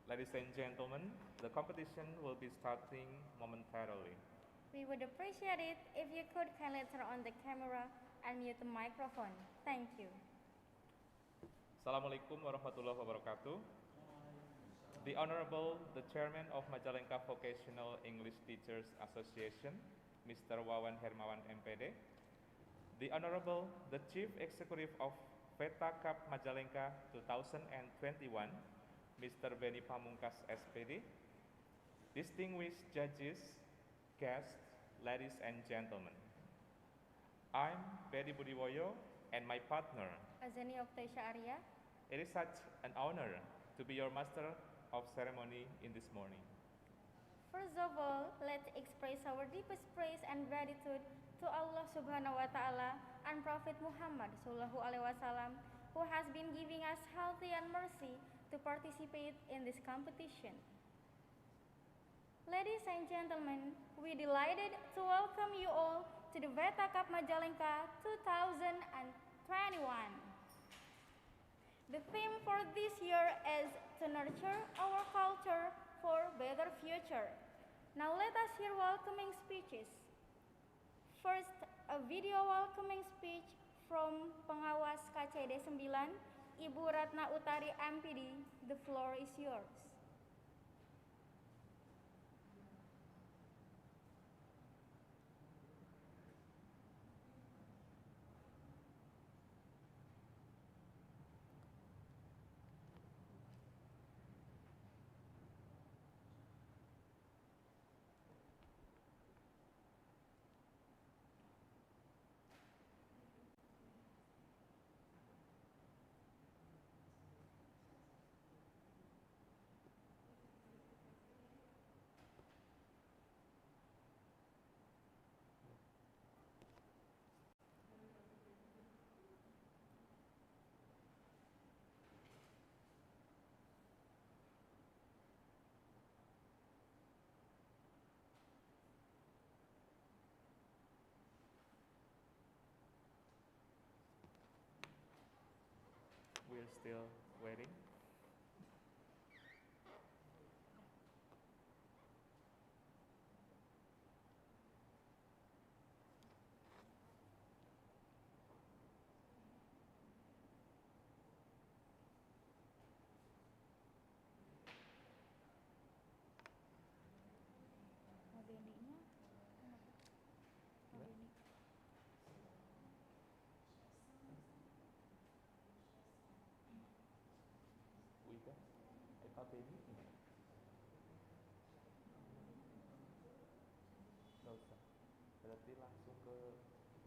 Ladies and gentlemen, the competition will be starting momentarily. We would appreciate it if you could kindly turn on the camera and mute the microphone. Thank you. Assalamualaikum warahmatullahi wabarakatuh. The Honorable, the Chairman of Majalengka Vocational English Teachers Association, Mr. Wawan Hermawan MPD. The Honorable, the Chief Executive of Veta Cup Majalengka 2021, Mr. Beni Pamungkas SPD. Distinguished judges, guests, ladies and gentlemen. I'm Bedi Budiwoyo and my partner, Azani Oktaisha Arya. It is such an honor to be your master of ceremony in this morning. First of all, let's express our deepest praise and gratitude to Allah Subhanahu wa Ta'ala and Prophet Muhammad Sallallahu Alaihi Wasallam, who has been giving us health and mercy to participate in this competition. Ladies and gentlemen, we're delighted to welcome you all to the Veta Cup Majalengka 2021. The theme for this year is to nurture our culture for better future. Now let us hear welcoming speeches. First, a video welcoming speech from Pengawas KCD 9, Ibu Ratna Utari MPD. The floor is yours. We're still waiting. Wida, Pak Beni gimana? Nggak usah, berarti langsung ke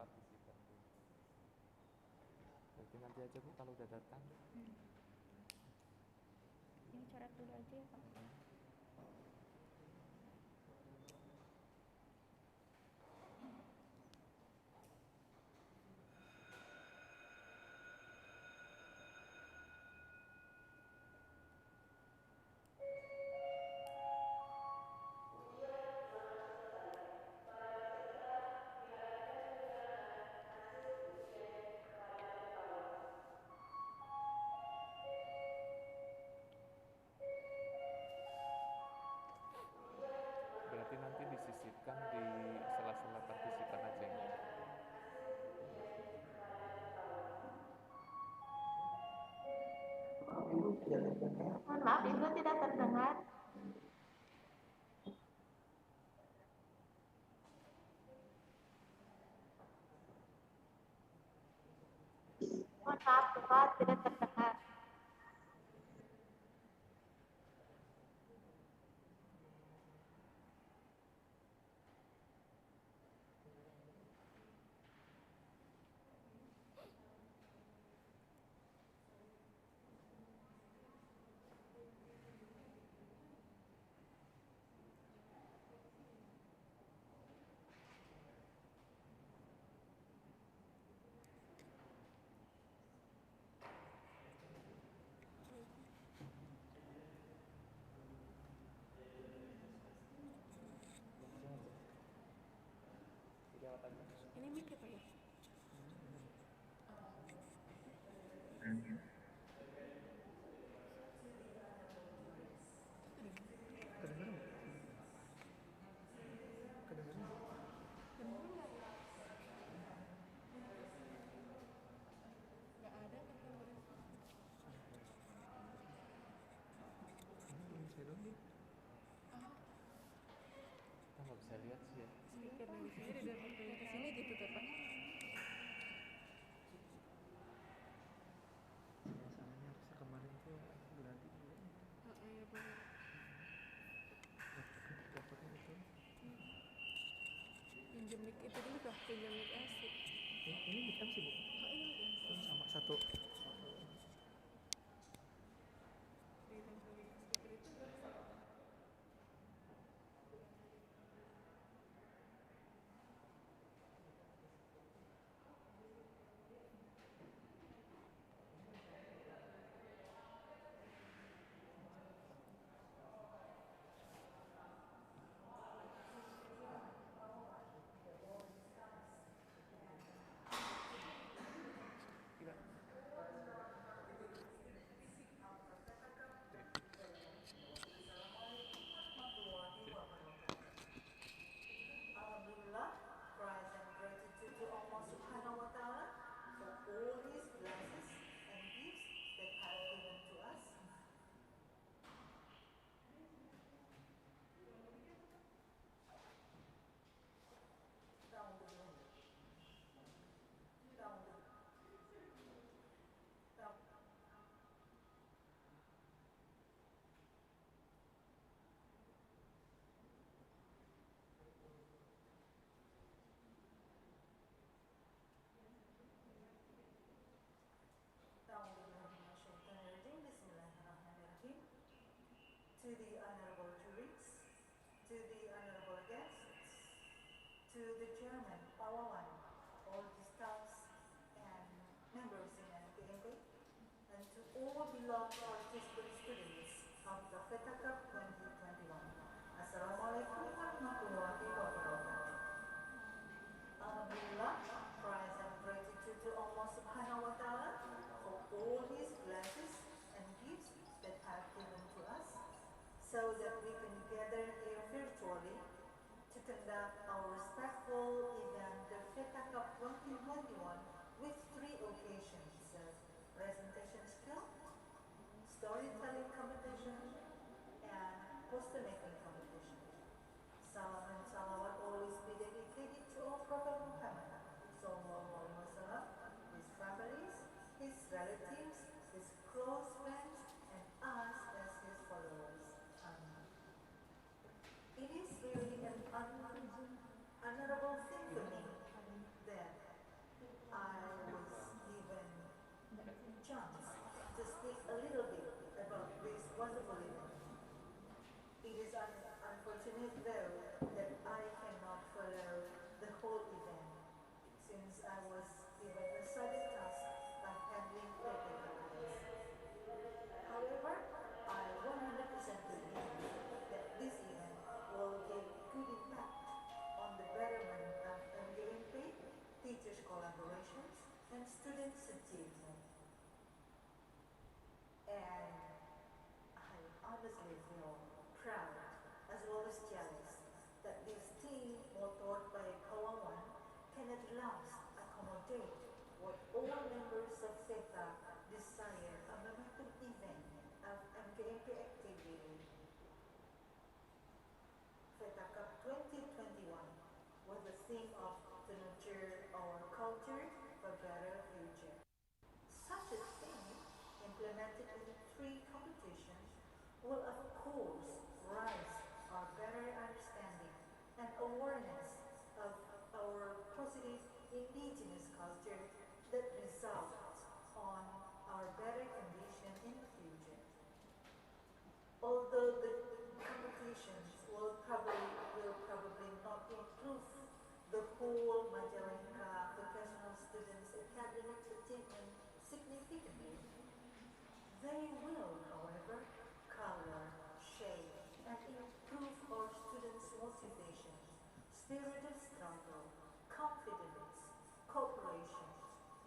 partisipan. Berarti nanti aja Bu kalau udah datang. Ini coret dulu aja ya Pak. Berarti nanti disisipkan di sela-sela partisipan aja ya. Mohon maaf, Ibu tidak terdengar. Mohon maaf, Bapak tidak terdengar. pinjam mic AC. Ini mic apa sih, Bu? Oh, ini mic AC. Ini sama satu. Alhamdulillah, praise and gratitude to Allah Subhanahu wa Ta'ala for all His blessings and gifts that have given to us. Bismillahirrahmanirrahim. To the honorable tourists, to the honorable guests, to the chairman, Pawawan, all the staffs and members in NPMP, and to all beloved participant students of the Veta Cup 2021. Assalamualaikum warahmatullahi wabarakatuh. Alhamdulillah, praise and gratitude to Allah Subhanahu wa Ta'ala for all His blessings and gifts that have given to us, so that we can gather here virtually to conduct our respectful event, the Veta Cup 2021, with three occasions: presentation skill, storytelling competition, and poster making competition. Salam and salawat always be dedicated to our Prophet Muhammad Sallallahu Alaihi Wasallam, his families, his relatives, his close friends, and us as his followers. Amen. It is really an honorable thing for me that I was given chance to speak a little bit about this wonderful event. It is unfortunate though that I cannot follow the whole event, since I was given a sudden task of handling paperwork. However, I 100% believe that this event will give good impact on the betterment of MGMP, teachers' collaborations, and students' achievement. And I honestly feel proud as well as jealous that this team, motored by Kawawan, can at last accommodate what all members of Veta desire, a momentum event of MKMP activity. Veta Cup 2021 was the theme of to nurture our culture for better future. Such a theme, implemented in three competitions, will of course rise our better understanding and awareness of our positive indigenous culture that results on our better condition in the future. Although the competitions will probably not improve the whole Majalengka vocational students' academic achievement significantly, they will, however, color, shape, and improve our students' motivation, spirit of struggle, confidence, cooperation,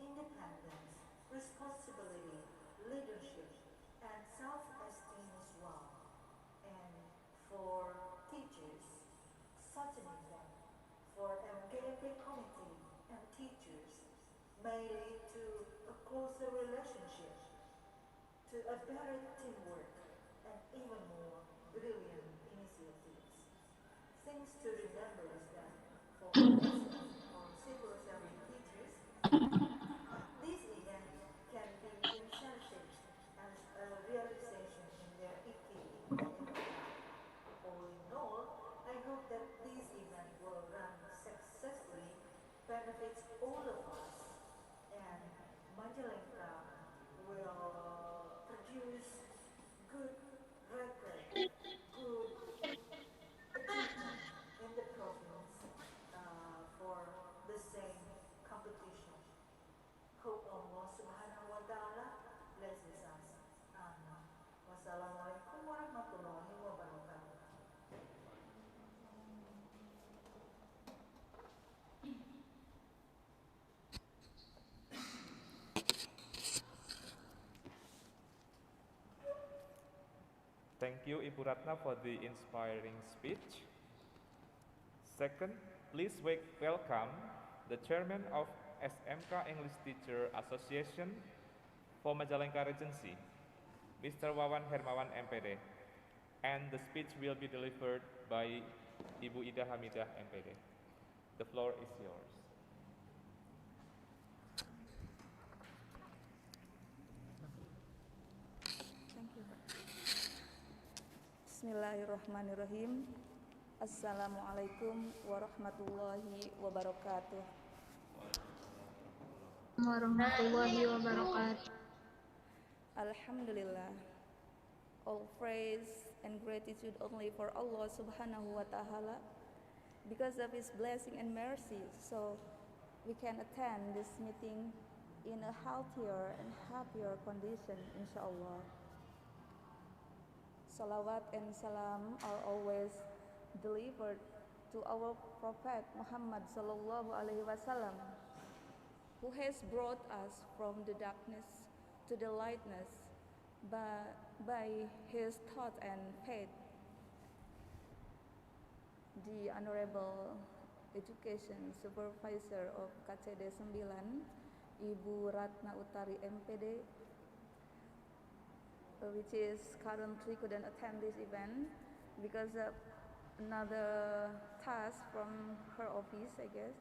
independence, responsibility, leadership, and self-esteem as well. And for teachers, such an event for MKMP committee and teachers may lead to a closer relationship, to a better teamwork, and even more brilliant initiatives. Things to remember is that for business or civil service teachers, this event can be incentive as a realization in their IKI and in their life. All in all, I hope that this event will run successfully Thank you, Ibu Ratna, for the inspiring speech. Second, please welcome the chairman of SMK English Teacher Association for Majalengka Regency, Mr. Wawan Hermawan MPD, and the speech will be delivered by Ibu Ida Hamidah MPD. The floor is yours. Thank you. Bismillahirrahmanirrahim. Assalamualaikum warahmatullahi wabarakatuh. Warahmatullahi wabarakatuh. Alhamdulillah. All praise and gratitude only for Allah subhanahu wa ta'ala because of His blessing and mercy, so we can attend this meeting in a healthier and happier condition, inshallah. Salawat and salam are always delivered to our Prophet Muhammad sallallahu alaihi wasallam, who has brought us from the darkness to the lightness by his thought and faith. The Honorable Education Supervisor of KCD 9, Ibu Ratna Utari MPD, which is currently couldn't attend this event because of another task from her office, I guess.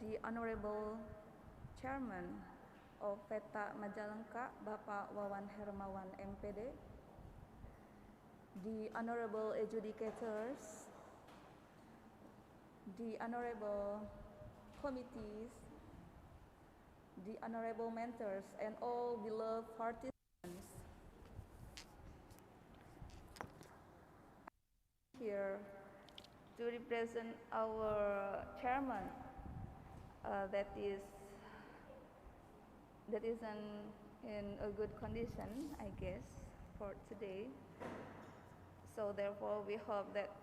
The Honorable Chairman of Veta Majalengka, Bapak Wawan Hermawan MPD, the Honorable Adjudicators, the Honorable Committees, the Honorable Mentors, and all beloved participants. Here to represent our chairman, that is in a good condition, I guess, for today. So therefore, we hope that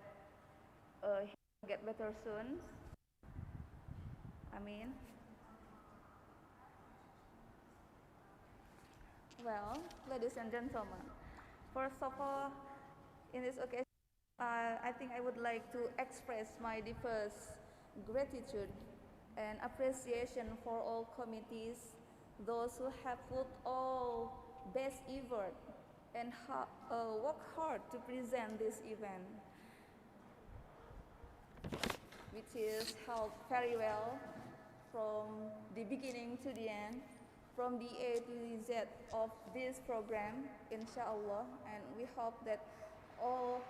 he will get better soon. Amin. Well, ladies and gentlemen, first of all, in this occasion, I think I would like to express my deepest gratitude and appreciation for all committees, those who have put all best effort and work hard to present this event, which is held very well from the beginning to the end, from the A to the Z of this program, inshallah, and we hope that all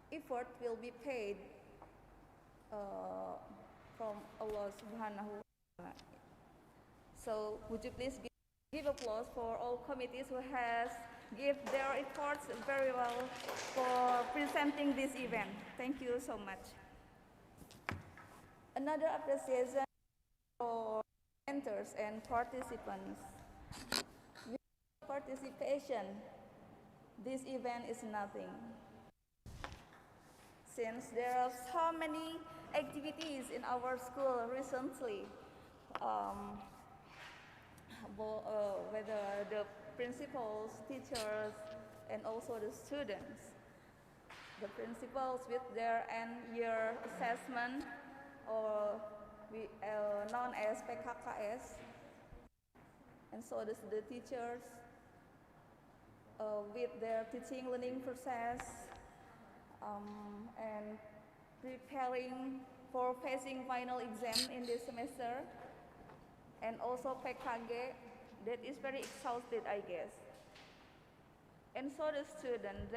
effort will be paid from Allah subhanahu wa ta'ala. So would you please give applause for all committees who has give their efforts very well for presenting this event. Thank you so much. Another appreciation for mentors and participants. Without participation, this event is nothing. Since there are so many activities in our school recently, whether the principals, teachers, and also the students. The principals with their end-year assessment, or known as PKKS, and so the teachers with their teaching learning process, and preparing for facing final exam in this semester, and also PKG that is very exhausted, I guess. And so the students,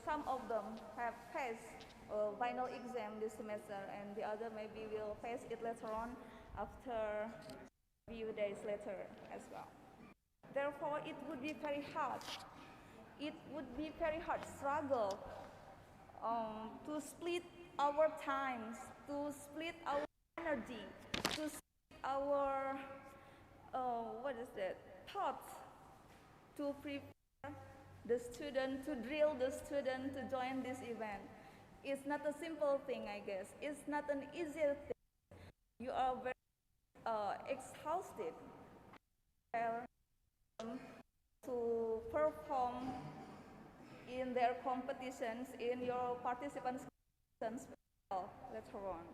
some of them have faced final exam this semester, and the other maybe will face it later on after a few days later as well. Therefore, it would be very hard. It would be very hard struggle to split our times, to split our energy, to split our thoughts to prepare the student, to drill the student to join this event. It's not a simple thing, I guess. It's not an easy thing. You are very exhausted to perform in their competitions, in your participants' competitions later on.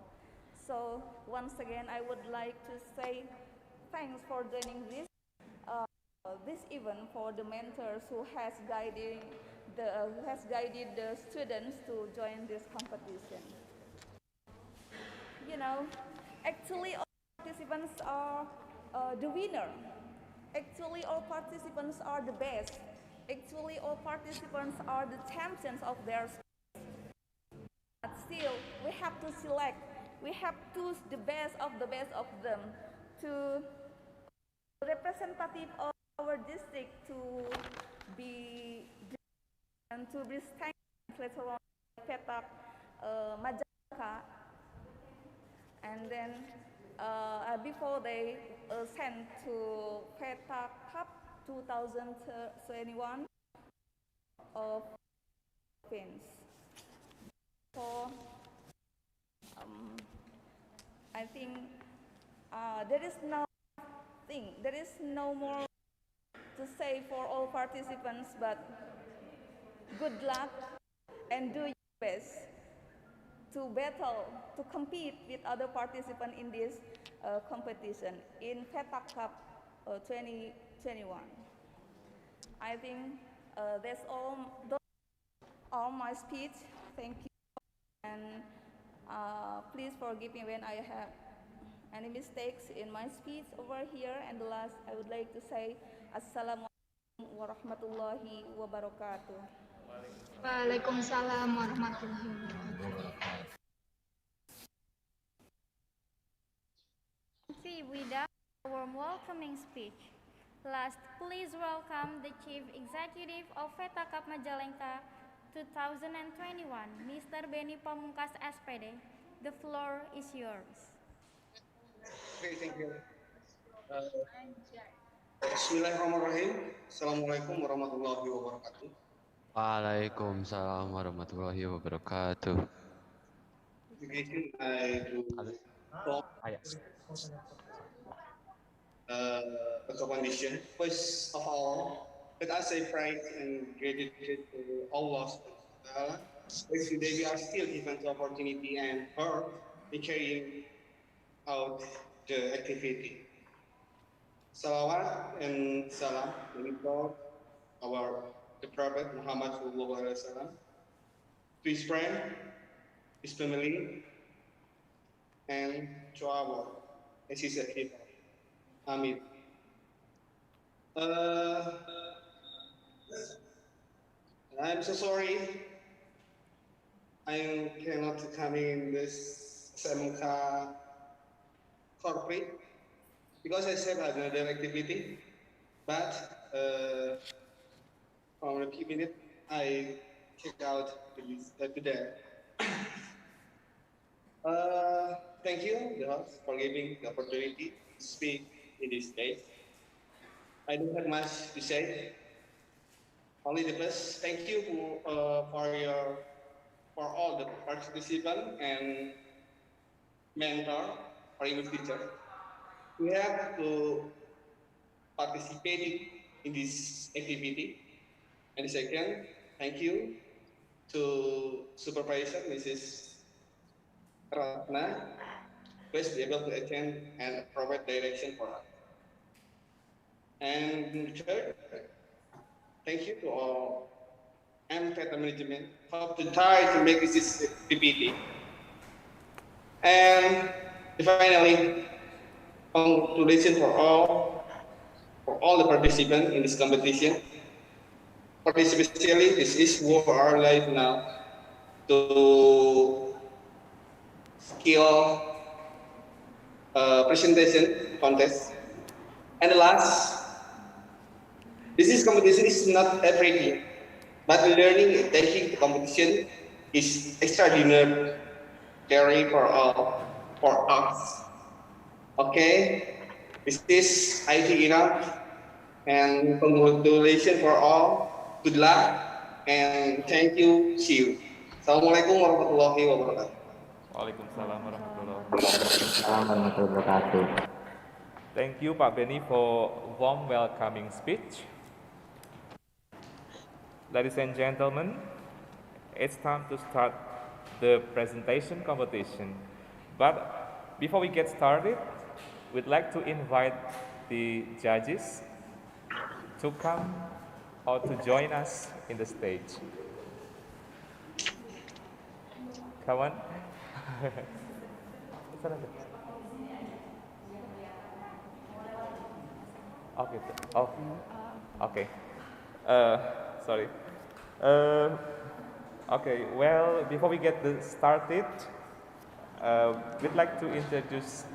So once again, I would like to say thanks for joining this event for the mentors who has guided the students to join this competition. You know, actually all participants are the winner. Actually all participants are the best. Actually all participants are the champions of their sport. But still, we have to select. We have to choose the best of them to representative of our district to be and to be stamped later on Veta Majalengka, and then before they sent to Veta Cup 2021 of Philippines. So I think there is no more to say for all participants, but good luck and do your best to battle, to compete with other participants in this competition in Veta Cup 2021. I think that's all my speech. Thank you, and please forgive me when I have any mistakes in my speech over here. And the last, I would like to say, Assalamualaikum warahmatullahi wabarakatuh. Waalaikumsalam warahmatullahi wabarakatuh. Thank you, Wida, for our welcoming speech. Last, please welcome the Chief Executive of Veta Cup Majalengka 2021, Mr. Benny Pamungkas SPD. The floor is yours. Okay, thank you. Bismillahirrahmanirrahim. Assalamualaikum warahmatullahi wabarakatuh. Waalaikumsalam warahmatullahi wabarakatuh. Again, I do talk the competition. First of all, let us say praise and gratitude to Allah subhanahu wa ta'ala. Today we are still given the opportunity and her in carrying out the activity. Salawat and salam we brought the Prophet Muhammad sallallahu alaihi wasallam, to his friend, his family, and to our assistant people. Amin. I'm so sorry I cannot come in this SMK corporate because I said another activity, but from a few minutes I check out to there. Thank you, the host, for giving the opportunity to speak in this day. I don't have much to say. Only the best. Thank you for all the participants and mentor or English teacher. We have to participate in this activity. And second, thank you to supervisor Mrs. Ratna, who is able to attend and provide direction for us. And third, thank you to all Veta management for to try to make this PPT. And finally, congratulations for all the participants in this competition. Especially this is who are live now to skill presentation contest. And the last, this competition is not everything, but learning and taking the competition is extraordinary for us. Okay, this is I think enough, and congratulations for all. Good luck and thank you. See you. Assalamualaikum warahmatullahi wabarakatuh. Waalaikumsalam warahmatullahi wabarakatuh. Thank you, Pak Benny, for warm welcoming speech. Ladies and gentlemen, it's time to start the presentation competition. But before we get started, we'd like to invite the judges to come or to join us in the stage. Come on. Okay. Oh, okay. Uh, Sorry. Uh, okay. Well, before we get started, we'd like to introduce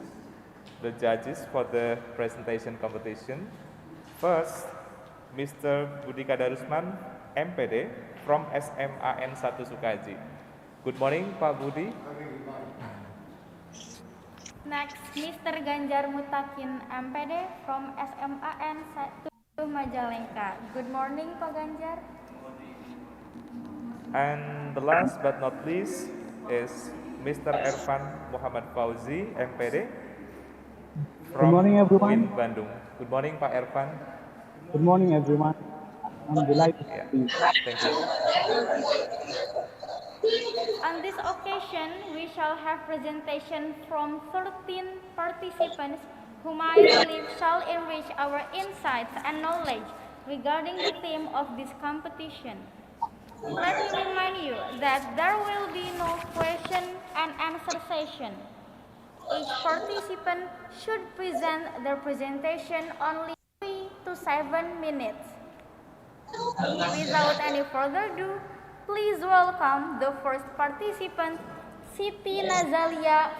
the judges for the presentation competition. First, Mr. Budi Kadarusman, MPD from SMAN 1 Sukaji. Good morning, Pak Budi. Next, Mr. Ganjar Mutakin, MPD from SMAN 1 Majalengka. Good morning, Pak Ganjar. And the last but not least is Mr. Ervan Muhammad Fauzi, MPD from Good morning, everyone. UIN Bandung. Good morning, Pak Ervan. Good morning, everyone. I'm delighted to Yeah, be here. thank you. On this occasion, we shall have presentation from 13 participants whom I believe shall enrich our insights and knowledge regarding the theme of this competition. Let me remind you that there will be no question and answer session. Each participant should present their presentation only 3 to 7 minutes. Without any further ado, please welcome the first participant, Siti Nazalia,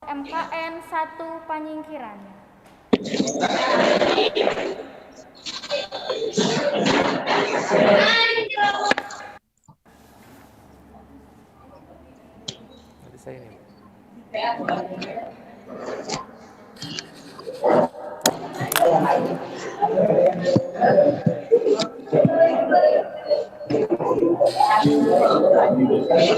MKN 1 Panyingkiran. Nanti saya ini. Cek blok 1 kayaknya. Saya ini, saya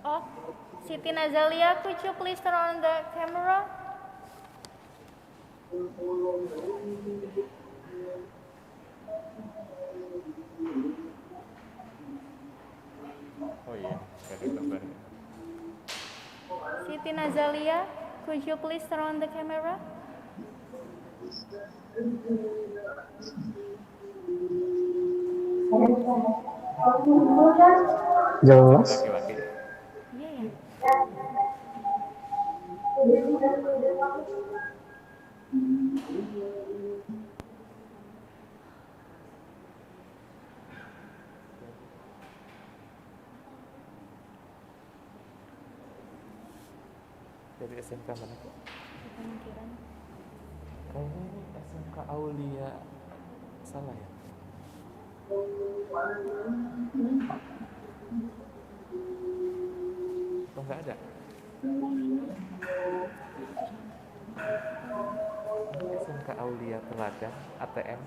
Oh, Siti Nazalia, could you please turn on the camera? oh iya, ada gambar. Siti Nazalia, could you please turn on the camera? Jelas. Laki-laki. Iya ya. Dari SMK mana kok? Panyingkiran. Kayaknya ini SMK Aulia. Salah ya? Atau nggak ada? SMK Aulia Teladan, ATM.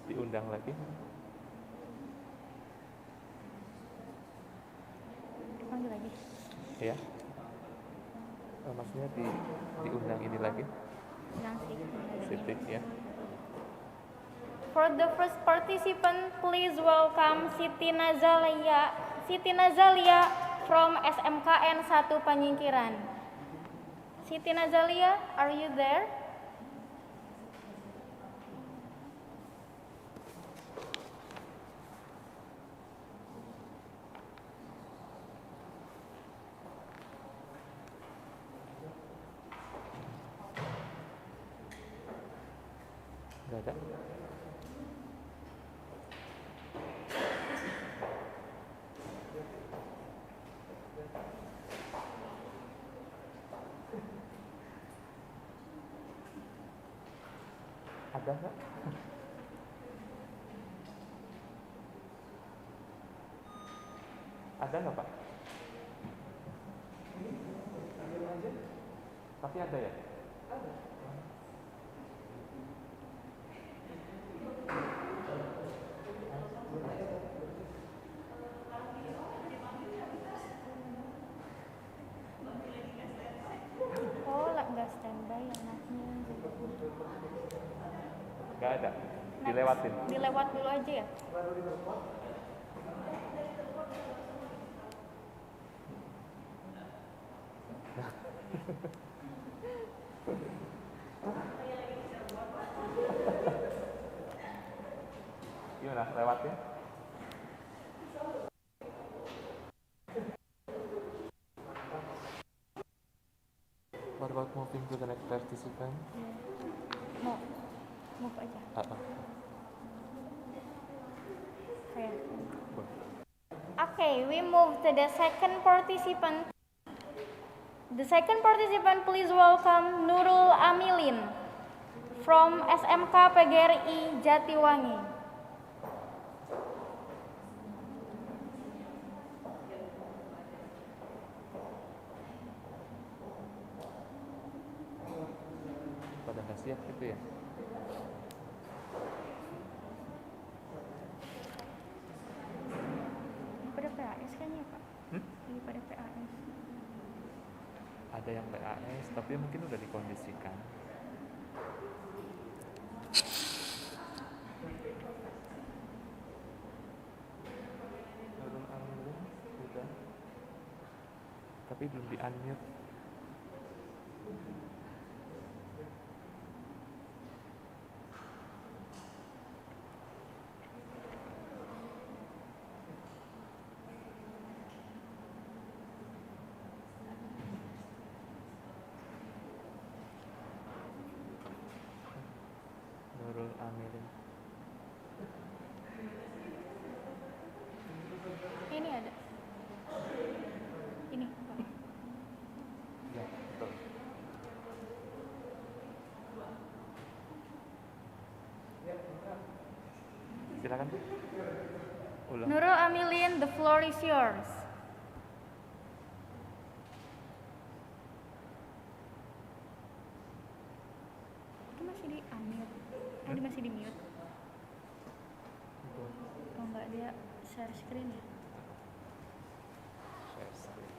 Diundang lagi. Panggil lagi. Ya. Maksudnya diundang ini lagi, Undang Siti ya. For the first participant, please welcome Siti Nazalia. Siti Nazalia from SMKN 1 Panyingkiran. Siti Nazalia, are you there? Nggak ada. Ada nggak? Ada nggak Pak? Tapi ada ya? Oh, nggak standby anaknya. Nggak ada. Dilewatin. Dilewat dulu aja ya. Gimana? Lewatin? What about moving to the next participant? Mau move aja. Saya. Okay, we move to the second participant. The second participant, please welcome Nurul Amilin from SMK PGRI Jatiwangi. Pada nggak siap gitu ya? Pada PAS kan ya Pak? Lagi pada PAS. Ada yang PAS, tapi mungkin udah dikondisikan. Nurul Amilin udah, tapi belum di unmute. Nurul Amilin. Ini ada. Ini Pak. Ya, betul. Silakan Bu. Ulang. Nurul Amilin, the floor is yours. Itu masih di unmute. Tadi masih di mute. Oh enggak, dia share screen ya. Share screen.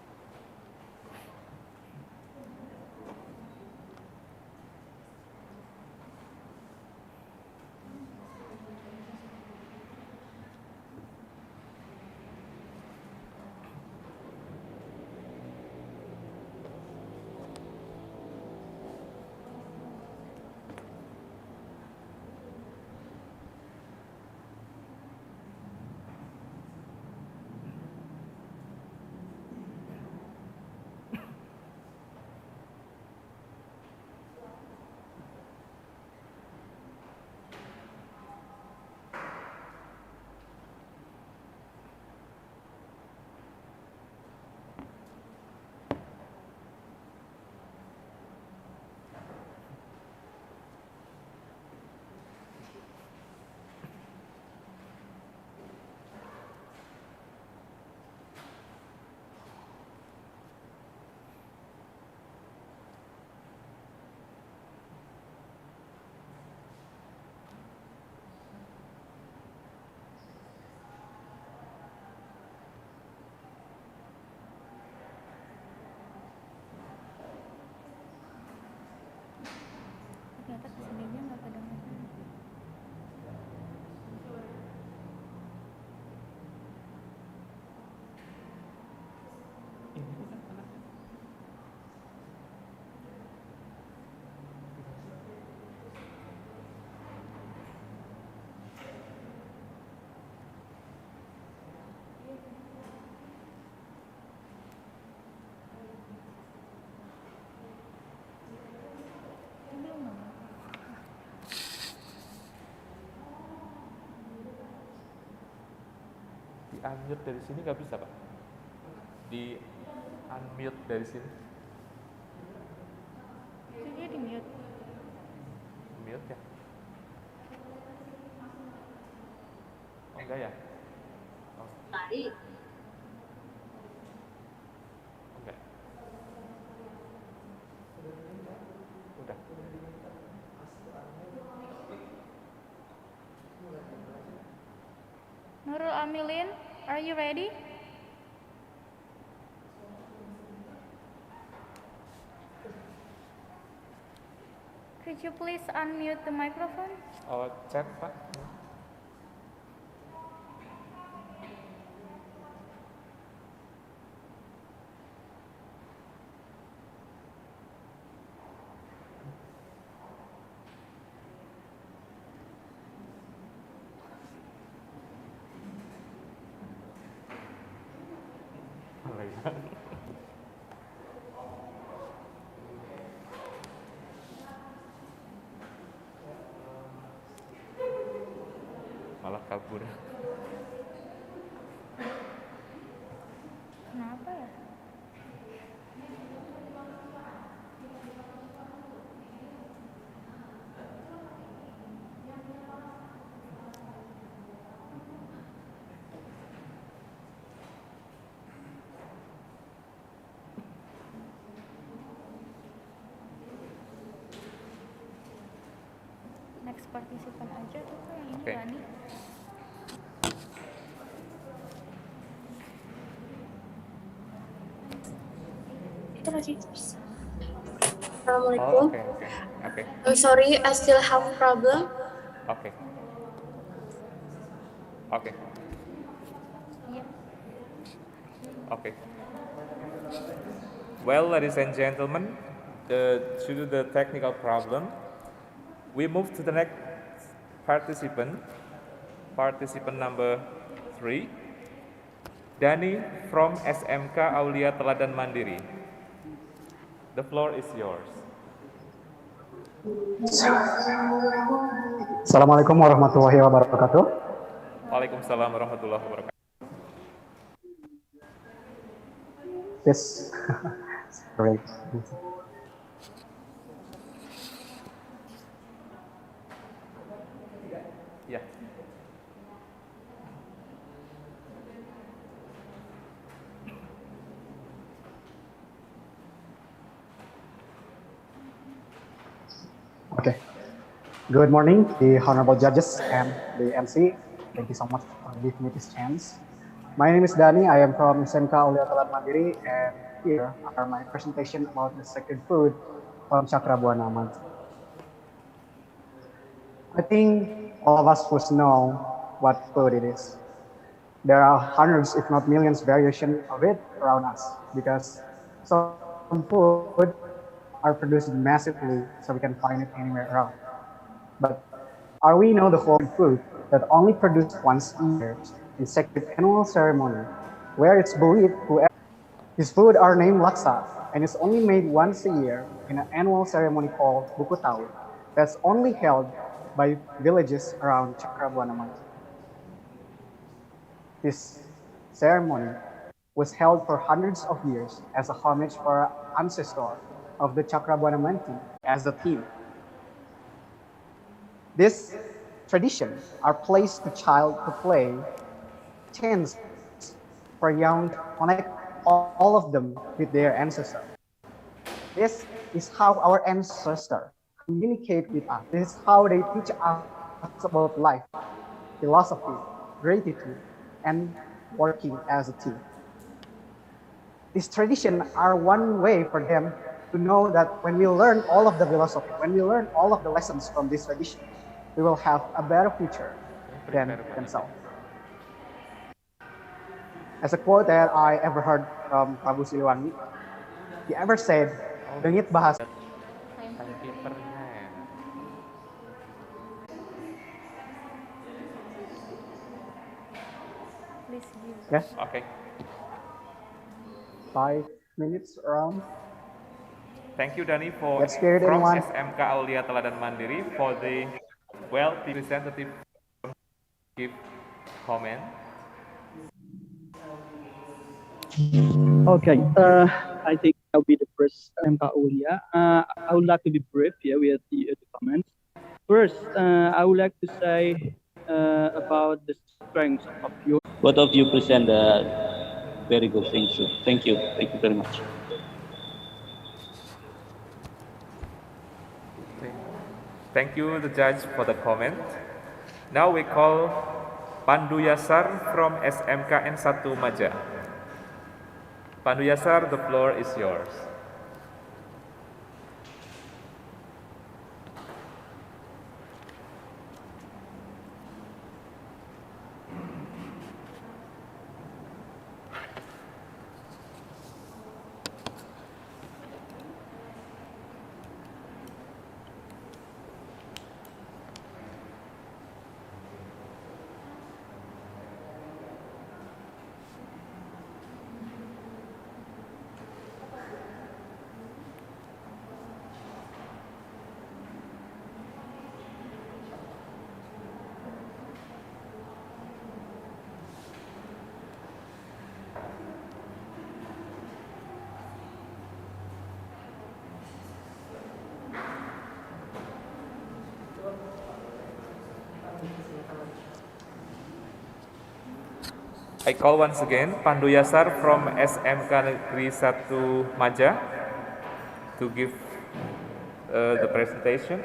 unmute dari sini nggak bisa, Pak? Di unmute dari sini. Dia di mute. Mute ya? Oh, enggak ya? Oh. Enggak. Udah. Nurul Amilin, are you ready? Could you please unmute the microphone? Oh, chat, Pak. Malah kabur. Kenapa ya? Next partisipan aja tuh yang ini Oke. Dani. Oh, Assalamualaikum. okay. Oh, sorry, I still have problem. Okay. Iya. Okay. Well, ladies and gentlemen, due to the technical problem, we move to the next participant number 3, Dani from SMK Aulia Teladan Mandiri. The floor is yours. Assalamualaikum warahmatullahi wabarakatuh. Waalaikumsalam warahmatullahi wabarakatuh. Yes. Great. Yeah. Okay. Good morning, the honorable judges and the MC. Thank you so much for giving me this chance. My name is Dani. I am from SMK Aulia Teladan Mandiri, and here are my presentation about the sacred food from Cakrabuana Manti. I think all of us must know what food it is. There are hundreds, if not millions, variations of it around us because some food are produced massively, so we can find it anywhere around. But are we know the whole food that only produced once a year in sacred annual ceremony, where it's believed whoever this food are named laksa, and it's only made once a year in an annual ceremony called Buku Tahun, that's only held by villages around Cakrabuana Manti. This ceremony was held for hundreds of years as a homage for our ancestor of the Cakrabuana Manti as a theme. This tradition are placed to child to play, chants for young to connect all of them with their ancestor. This is how our ancestors communicate with us. This is how they teach us about life, philosophy, gratitude, and working as a team. These traditions are one way for them to know that when we learn all of the philosophy, when we learn all of the lessons from this tradition, we will have a better future than themselves. As a quote that I ever heard from Prabu Siliwangi, he ever said, "Dengit bahasa." Timekeepernya ya. Please give. Yes, Okay. 5 minutes around. Thank you, Dani, from anyone? SMK Aulia Teladan Mandiri for the representative give comment. Okay, I think I'll be the first MKU here. I would like to be brief here with the comments. First, I would like to say about the strengths of your. Both of you present very good things too. Thank you. Thank you very much. Thank you, the judge, for the comment. Now we call Pandu Yasar from SMKN 1 Maja. Pandu Yasar, the floor is yours. I call once again Pandu Yasar from SMK Negeri 1 Maja to give the presentation.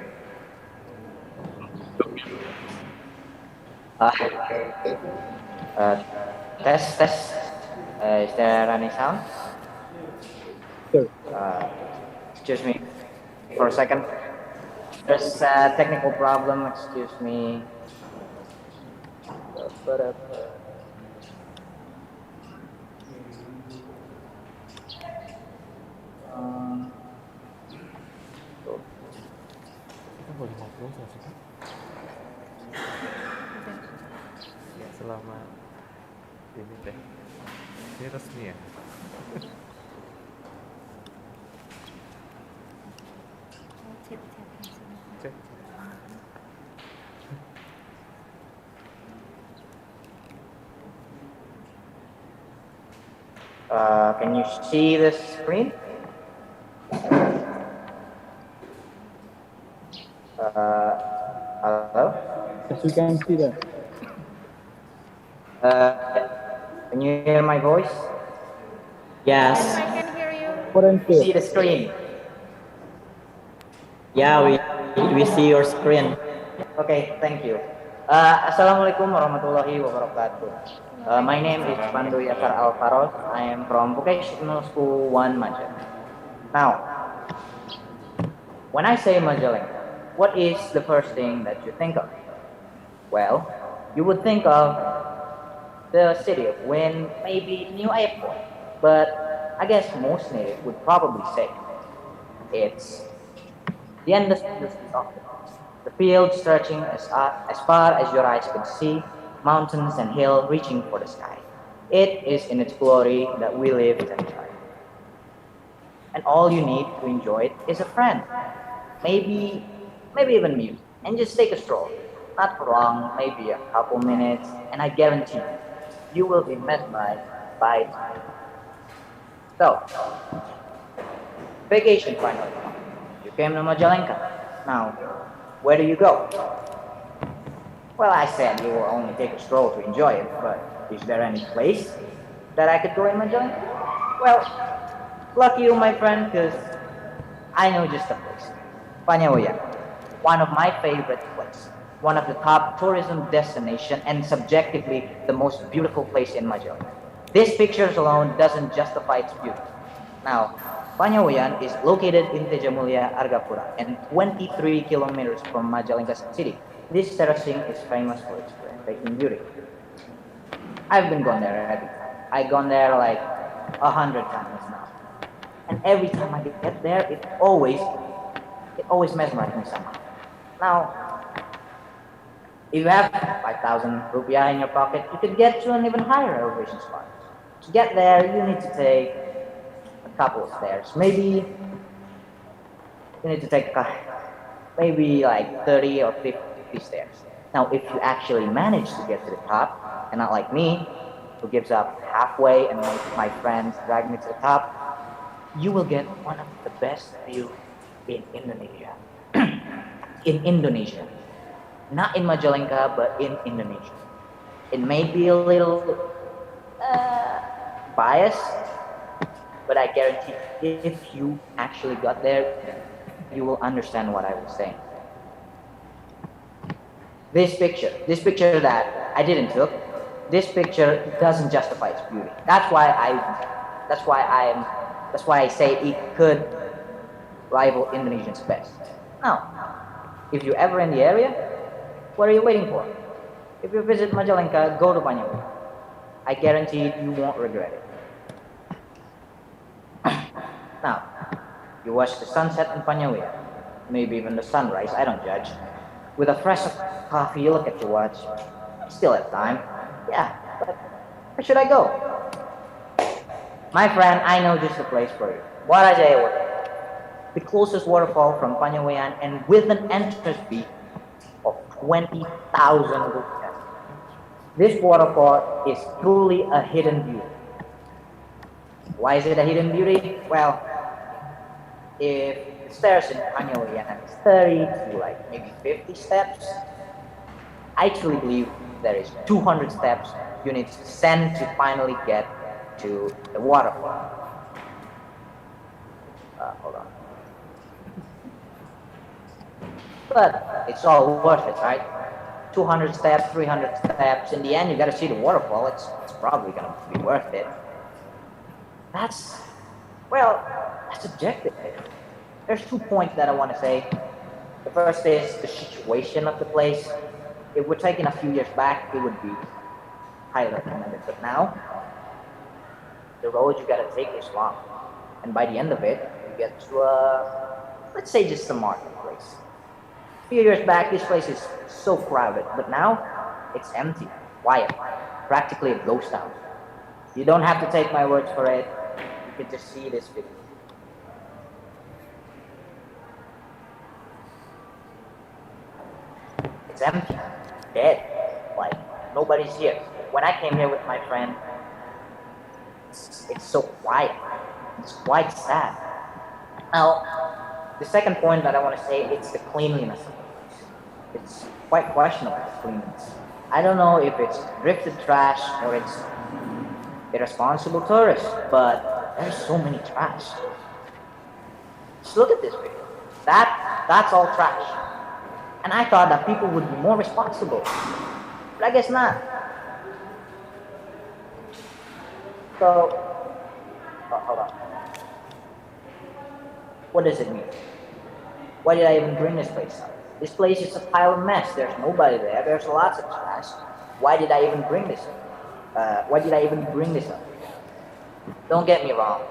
Test. Is there any sound? Sure. Excuse me for a second. There's a technical problem. Excuse me. Kita boleh ngobrol saja. Ya, selama ini deh. Ini resmi ya? Cek. Can you see the screen? Hello? Yes, we can see that. Can you hear my voice? Yes, I can hear you. See the screen? Yeah, we see your screen. Okay, thank you. Assalamualaikum warahmatullahi wabarakatuh. My name is Pandu Yasar Alvaros. I am from Vocational School 1 Maja. Now, when I say Majalengka, what is the first thing that you think of? Well, you would think of the city of wind, maybe new airport, but I guess most native would probably say it's the endless of the field stretching as far as your eyes could see, mountains and hills reaching for the sky. It is in its glory that we live and thrive. And all you need to enjoy it is a friend, maybe even music, and just take a stroll. Not for long, maybe a couple minutes, and I guarantee you will be mesmerized by it. So, vacation finally. You came to Majalengka. Now, where do you go? Well, I said you will only take a stroll to enjoy it, but is there any place that I could go in Majalengka? Well, lucky you, my friend, because I know just a place. Panyaoyan, one of my favorite places, one of the top tourism destination and subjectively the most beautiful place in Majalengka. These pictures alone doesn't justify its beauty. Now, Panyaoyan is located in Tejamulya, Argapura, and 23 kilometers from Majalengka city. This terracing is famous for its breathtaking beauty. I've been gone there every time. I've gone there like 100 times now. And every time I get there, it always mesmerizes me somehow. Now, if you have 5,000 rupiah in your pocket, you could get to an even higher elevation spot. To get there, you need to take a couple of stairs. Maybe you need to take maybe like 30 or 50 stairs. Now, if you actually manage to get to the top, and not like me, who gives up halfway and make my friends drag me to the top, you will get one of the best view in Indonesia. In Indonesia. Not in Majalengka, but in Indonesia. It may be a little biased, but I guarantee if you actually got there, you will understand what I was saying. This picture that I didn't took, this picture doesn't justify its beauty. That's why I say it could rival Indonesian's best. Now, if you're ever in the area, what are you waiting for? If you visit Majalengka, go to Panyawe. I guarantee you won't regret it. Now, you watch the sunset in Panyawe, maybe even the sunrise, I don't judge. With a fresh coffee, you look at your watch. You still have time. Yeah, but where should I go? My friend, I know just the place for you. Warajaya Waterfall. The closest waterfall from Panyawean and with an entrance fee of 20,000 rupiah. This waterfall is truly a hidden beauty. Why is it a hidden beauty? Well, if the stairs in Panyawean is 30 to like maybe 50 steps, I truly believe there is 200 steps you need to descend to finally get to the waterfall. Hold on. But it's all worth it, right? 200 steps, 300 steps. In the end, you got to see the waterfall. It's probably going to be worth it. That's subjective. There's 2 points that I want to say. The first is the situation of the place. If we're taking a few years back, it would be highly recommended. But now, the road you got to take is long. And by the end of it, you get to let's say just a marketplace. A few years back, this place is so crowded, but now it's empty, quiet, practically a ghost town. You don't have to take my words for it. You can just see this video. It's empty, dead, like nobody's here. When I came here with my friend, it's so quiet. It's quite sad. Now, the second point that I want to say, it's the cleanliness of the place. It's quite questionable, the cleanliness. I don't know if it's drifted trash or it's irresponsible tourists, but there's so many trash. Just look at this video. That's all trash. And I thought that people would be more responsible, but I guess not. So, hold on. What does it mean? Why did I even bring this place up? This place is a pile of mess. There's nobody there. There's lots of trash. Why did I even bring this up? Why did I even bring this up? Don't get me wrong.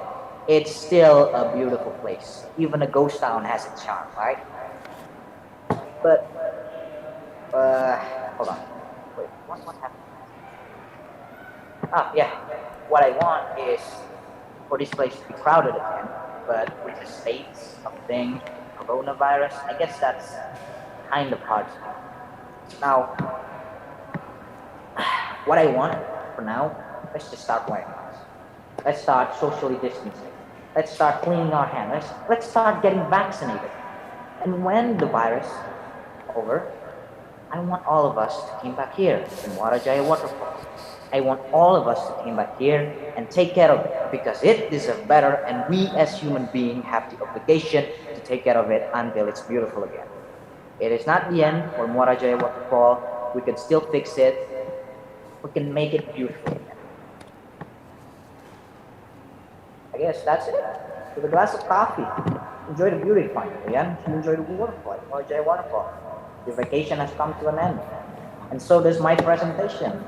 It's still a beautiful place. Even a ghost town has its charm, right? But, hold on. Wait, what happened? Yeah. What I want is for this place to be crowded again, but with the states of things, coronavirus, I guess that's kind of hard to do. Now, what I want for now, let's just start wearing masks. Let's start socially distancing. Let's start cleaning our hands. Let's start getting vaccinated. And when the virus is over, I want all of us to come back here in Warajaya Waterfall. I want all of us to come back here and take care of it because it deserves better, and we as human beings have the obligation to take care of it until it's beautiful again. It is not the end for Warajaya Waterfall. We can still fix it. We can make it beautiful again. I guess that's it. With a glass of coffee, enjoy the beauty finally, and enjoy the waterfall, Warajaya Waterfall. Your vacation has come to an end, and so does my presentation.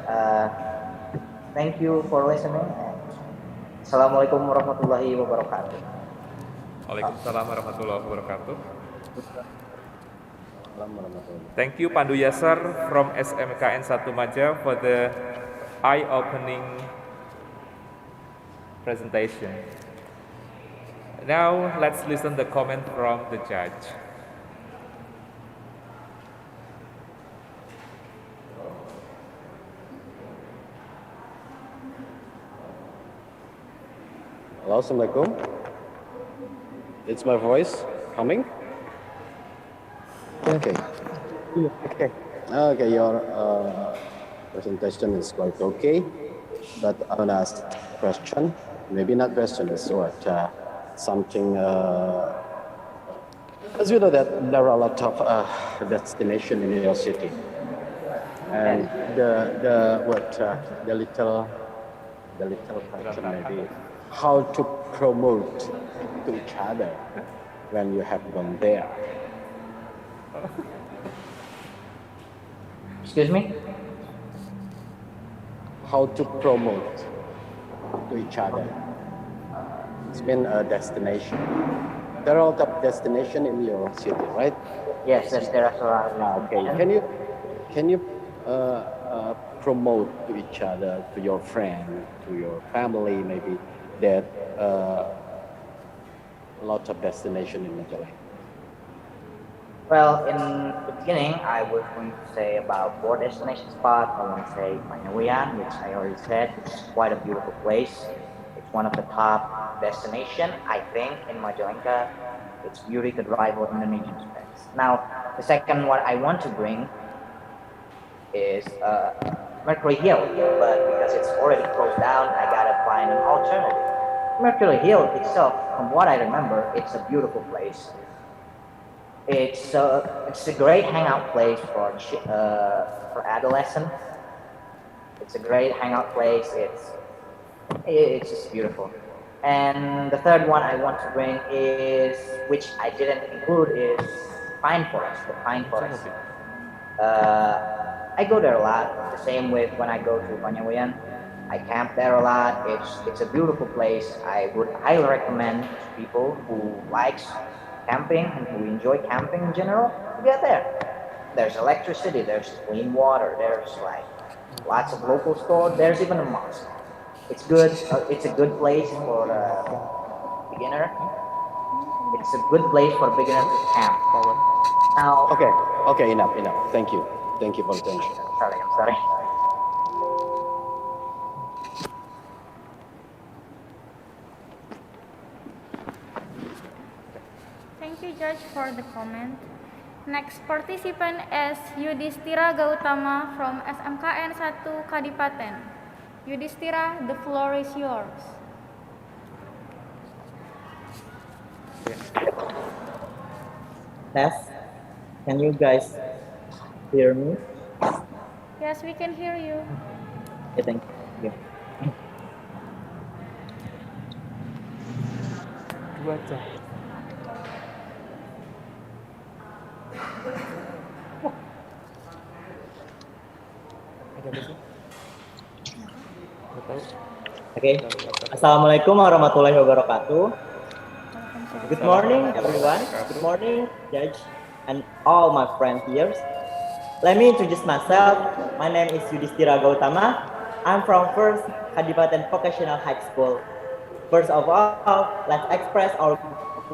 Thank you for listening. Assalamualaikum warahmatullahi wabarakatuh. Waalaikumsalam warahmatullahi wabarakatuh. Thank you Pandu Yasar from SMKN 1 Maja for the eye-opening presentation. Now let's listen the comment from the judge. Halo, Assalamualaikum. It's my voice coming? Okay. Okay, your presentation is quite okay, but I want to ask a question. Maybe not question, it's what something. As you know that there are a lot of destinations in your city, and the little question maybe how to promote to each other when you have gone there. Excuse me? How to promote to each other. It's been a destination. There are a lot of destinations in your city, right? Yes, there are a lot. Okay. Can you promote to each other, to your friend, to your family, maybe that a lot of destination in Majalengka? Well, in the beginning, I was going to say about 4 destination spots. I want to say Panyawian, which I already said. It's quite a beautiful place. It's one of the top destination, I think, in Majalengka. Its beauty could rival Indonesian specs. Now, the second one I want to bring is Mercury Hill, but because it's already closed down, I gotta find an alternative. Mercury Hill itself, from what I remember, it's a beautiful place. It's a great hangout place for adolescent. It's a great hangout place. It's just beautiful. And the third one I want to bring is, which I didn't include, is Pine Forest. The Pine Forest. I go there a lot. The same with when I go to Panyawian. I camp there a lot. It's a beautiful place. I would highly recommend to people who likes camping and who enjoy camping in general to get there. There's electricity. There's clean water. There's like lots of local stores. There's even a mosque. It's good. It's a good place for beginner. It's a good place for beginner to camp. Now, Okay, enough. Thank you for the attention. I'm sorry. Thank you, Judge, for the comment. Next participant is Yudhistira Gautama from SMKN 1 Kadipaten. Yudhistira, the floor is yours. Test. Can you guys hear me? Yes, we can hear you. Okay, thank you. Okay. Assalamualaikum warahmatullahi wabarakatuh. Good morning, everyone. Good morning, Judge, and all my friends here. Let me introduce myself. My name is Yudhistira Gautama. I'm from First Kadipaten Vocational High School. First of all, let's express our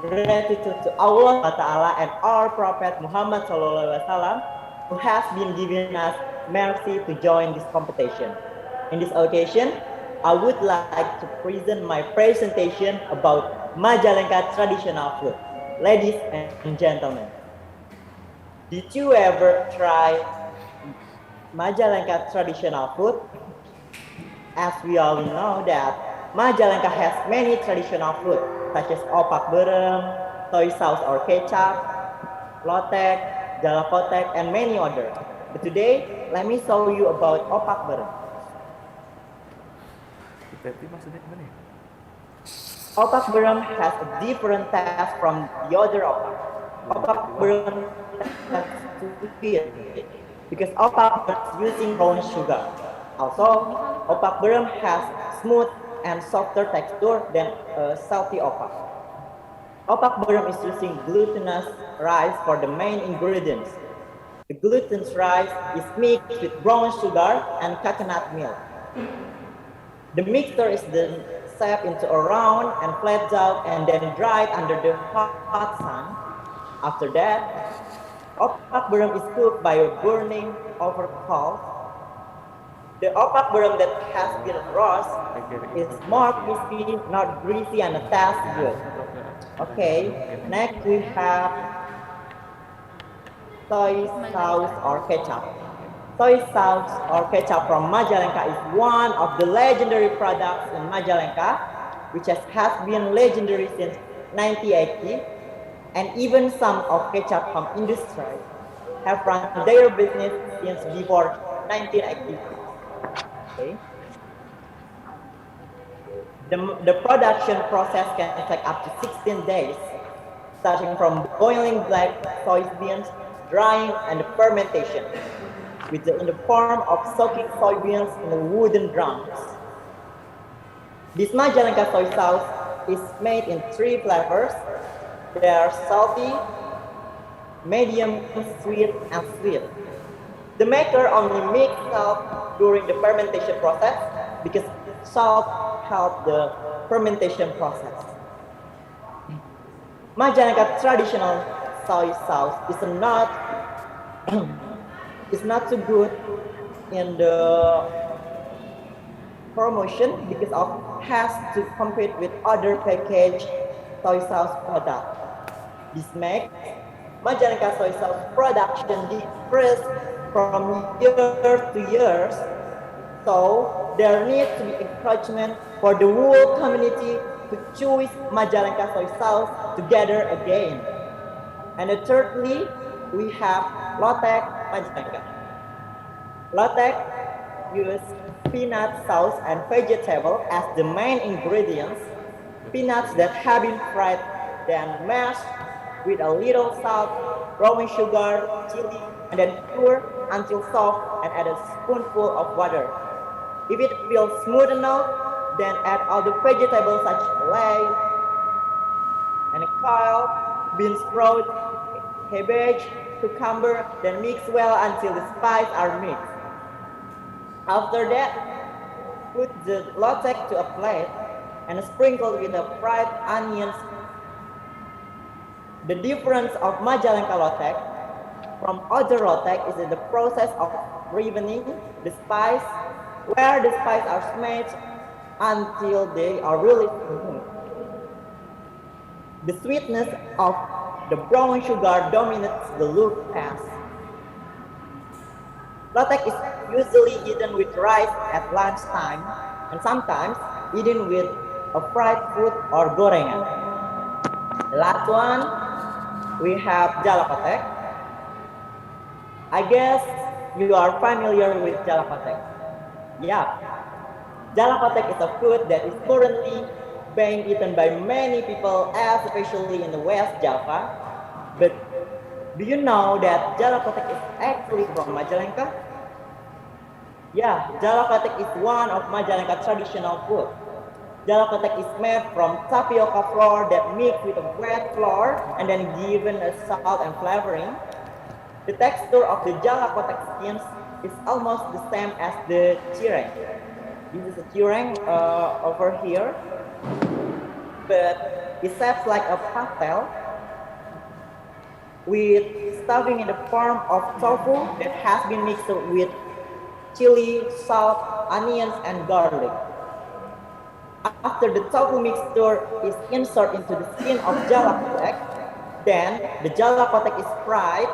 gratitude to Allah Ta'ala and our Prophet Muhammad SAW, who has been giving us mercy to join this competition. In this occasion, I would like to present my presentation about Majalengka traditional food. Ladies and gentlemen, did you ever try Majalengka traditional food? As we all know that Majalengka has many traditional food such as opak berem, soy sauce or ketchup, lotek, jalakotek, and many others. But today, let me show you about opak berem. Opak berem has a different taste from the other opak. Opak berem has sweet because opak is using brown sugar. Also, opak berem has smooth and softer texture than salty opak. Opak berem is using glutinous rice for the main ingredients. The glutinous rice is mixed with brown sugar and coconut milk. The mixture is then shaped into a round and flat dough and then dried under the hot sun. After that, opak berem is cooked by burning over coals. The opaque bottom that has been roast is more crispy, not greasy, and tastes good. Okay, next we have soy sauce or ketchup. Soy sauce or ketchup from Majalengka is one of the legendary products in Majalengka, which has been legendary since 1980, and even some of ketchup from industry have run their business since before 1980. Okay. The production process can take up to 16 days, starting from boiling black soybeans, drying, and fermentation, in the form of soaking soybeans in wooden drums. This Majalengka soy sauce is made in 3 flavors. They are salty, medium sweet, and sweet. The maker only mixes salt during the fermentation process because salt helps the fermentation process. Majalengka traditional soy sauce is not so good in the promotion because of has to compete with other packaged soy sauce products. This makes Majalengka soy sauce production decrease from year to years, so there needs to be encouragement for the whole community to choose Majalengka soy sauce together again. And thirdly, we have Lotek Majalengka. Lotek uses peanut sauce and vegetable as the main ingredients. Peanuts that have been fried, then mashed with a little salt, brown sugar, chili, and then cured until soft and add a spoonful of water. If it feels smooth enough, then add all the vegetables such as lay and kale, bean sprout, cabbage, cucumber, then mix well until the spices are mixed. After that, put the lotek to a plate and sprinkle with the fried onions. The difference of Majalengka lotek from other lotek is in the process of ripening the spice, where the spices are smashed until they are really smooth. The sweetness of the brown sugar dominates the look pass. Lotek is usually eaten with rice at lunchtime and sometimes eaten with a fried food or gorengan. The last one, we have jalakotek. I guess you are familiar with jalakotek. Yeah, jalakotek is a food that is currently being eaten by many people, especially in the West Java. But do you know that jalakotek is actually from Majalengka? Yeah, jalakotek is one of Majalengka traditional food. Jalakotek is made from tapioca flour that mixed with a wet flour and then given a salt and flavoring. The texture of the jalakotek skins is almost the same as the cireng. This is a cireng over here, but it shapes like a pastel with stuffing in the form of tofu that has been mixed with chili, salt, onions, and garlic. After the tofu mixture is inserted into the skin of jalakotek, then the jalakotek is fried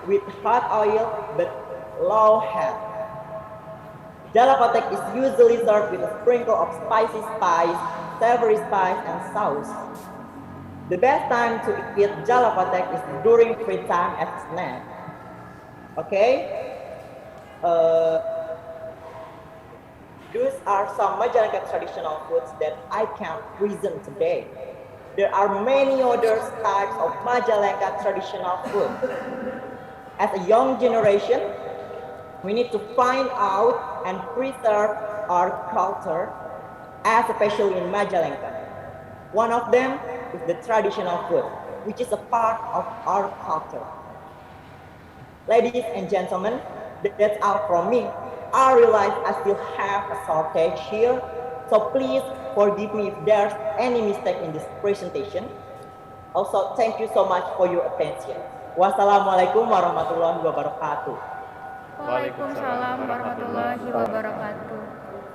with hot oil but low heat. Jalakotek is usually served with a sprinkle of spicy spice, savory spice, and sauce. The best time to eat jalakotek is during free time as a snack. Okay? Those are some Majalengka traditional foods that I can present today. There are many other types of Majalengka traditional food. As a young generation, we need to find out and preserve our culture, especially in Majalengka. One of them is the traditional food, which is a part of our culture. Ladies and gentlemen, that's all from me. I realize I still have a shortage here, so please forgive me if there's any mistake in this presentation. Also, thank you so much for your attention. Wassalamualaikum warahmatullahi wabarakatuh. Waalaikumsalam warahmatullahi wabarakatuh.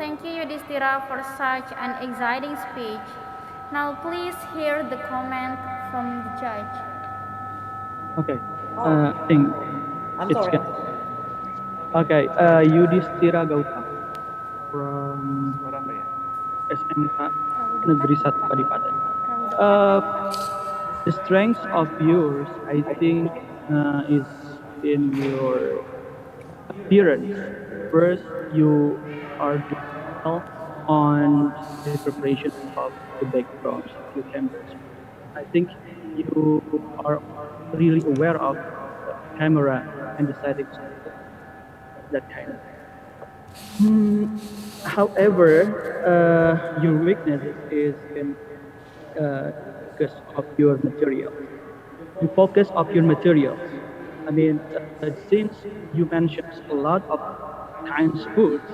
Thank you, Yudhistira, for such an exciting speech. Now please hear the comment from the judge. Okay. I think I'm it's sorry. good. Okay. Yudhistira Gautam from SMK Negeri 1 Kadipaten. The strength of yours, I think, is in your appearance. First, you are doing well on the preparation of the backgrounds of your cameras. I think you are really aware of the camera and the settings of that kind of. However, your weaknesses is in focus of your materials. The focus of your materials. I mean, since you mentioned a lot of kinds foods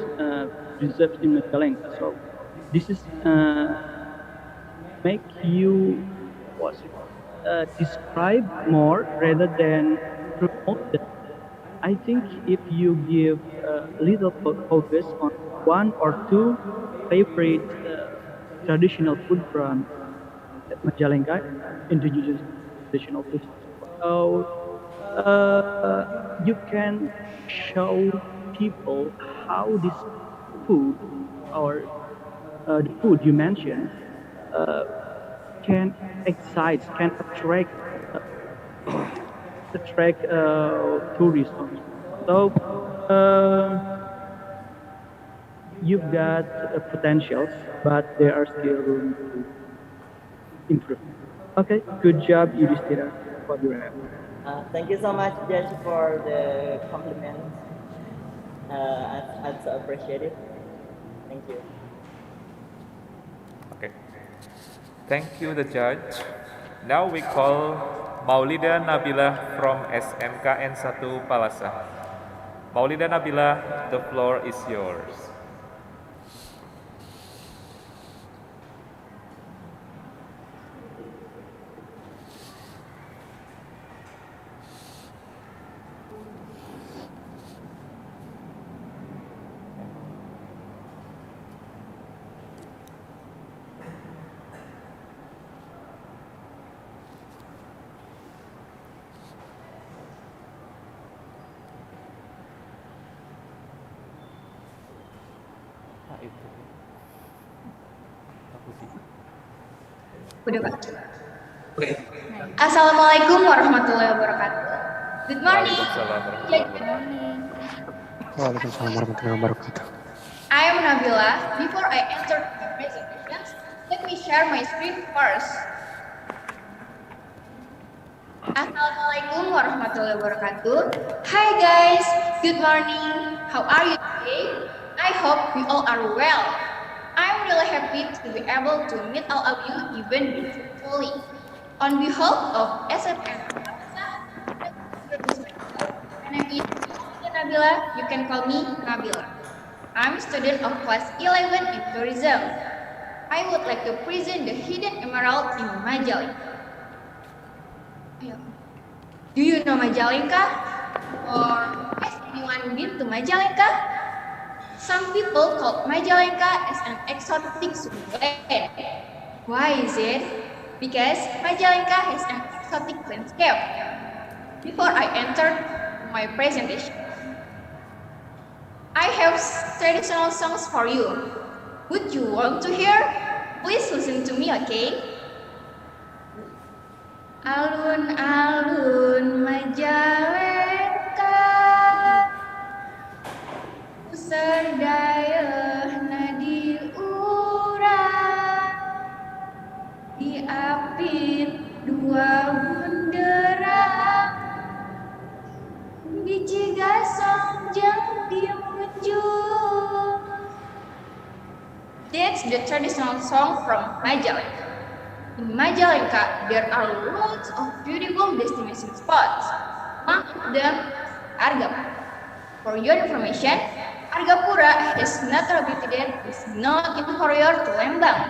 preserved in Majalengka, so this is make you was it, describe more rather than promote them. I think if you give a little focus on one or two favorite traditional food from Majalengka, indigenous traditional foods. So you can show people how this food or the food you mentioned uh, can excite, can attract tourists also. So you've got potentials, but there are still room to improve. Okay, good job, Yudhistira, for your effort. Thank you so much, Judge, for the compliment. I so appreciate it. Thank you. Okay. Thank you, the judge. Now we call Maulida Nabila from SMK N1 Palasa. Maulida Nabila, the floor is yours. Udah, Pak. Assalamualaikum warahmatullahi wabarakatuh. Good morning. Waalaikumsalam warahmatullahi wabarakatuh. I am Nabila. Before I enter my presentations, let me share my screen first. Assalamualaikum warahmatullahi wabarakatuh. Hi guys, good morning. How are you today? I hope you all are well. I'm really happy to be able to meet all of you even virtually. On behalf of SFM, my name is Nabila. You can call me Nabila. I'm a student of class 11 in tourism. I would like to present the hidden emerald in Majalengka. Do you know Majalengka? Or has anyone been to Majalengka? Some people call Majalengka as an exotic land. Why is it? Because Majalengka has an exotic landscape. Before I enter my presentation, I have traditional songs for you. Would you want to hear? Please listen to me, okay? Alun-alun Majalengka, serdaya nadi urang, diapit dua bunderang, biji gasong jeung dimunjung. That's the traditional song from Majalengka. In Majalengka, there are lots of beautiful destination spots. One of them is Argapura. For your information, Argapura has natural beauty that is not inferior to Lembang.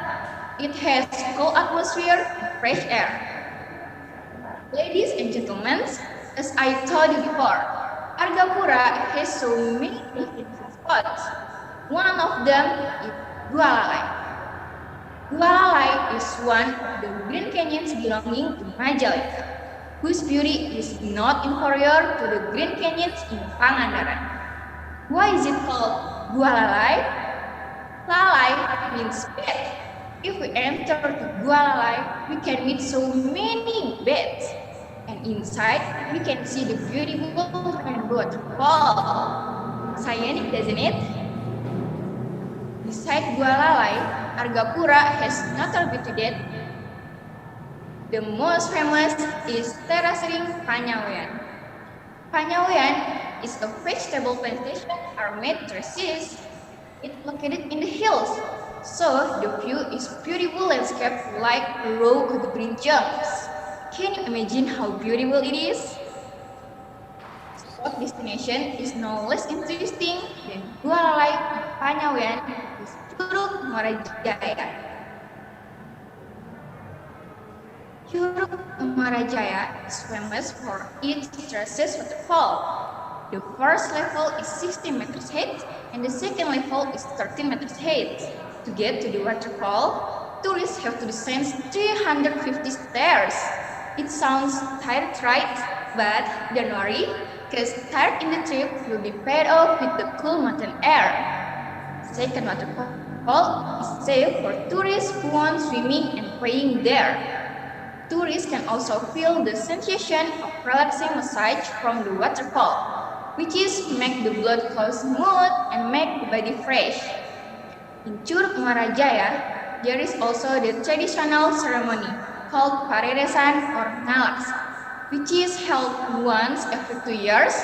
It has cool atmosphere and fresh air. Ladies and gentlemen, as I told you before, Argapura has so many beautiful spots. One of them is Gualalai. Gualalai is one of the green canyons belonging to Majalengka, whose beauty is not inferior to the green canyons in Pangandaran. Why is it called Gualalai? Lalai means bed. If we enter to Gualalai, we can meet so many beds. And inside, we can see the beautiful rainbow waterfall. Scenic, doesn't it? Beside Gualalai, Argapura has another beauty that the most famous is terracing Panyawean. Panyawean is a vegetable plantation or made terraces. It's located in the hills, so the view is beautiful landscape like a row of green jumps. Can you imagine how beautiful it is? Spot destination is no less interesting than Gualalai and Panyawean is Curug Marajaya. Curug Marajaya is famous for its terraces waterfall. The first level is 60 meters height and the second level is 13 meters height. To get to the waterfall, tourists have to descend 350 stairs. It sounds tired, right? But don't worry, because tired in the trip will be paid off with the cool mountain air. Second waterfall is safe for tourists who want swimming and playing there. Tourists can also feel the sensation of relaxing massage from the waterfall, which is make the blood flow smooth and make the body fresh. In Curug Marajaya, there is also the traditional ceremony called Pareresan or Ngalaksa, which is held once every 2 years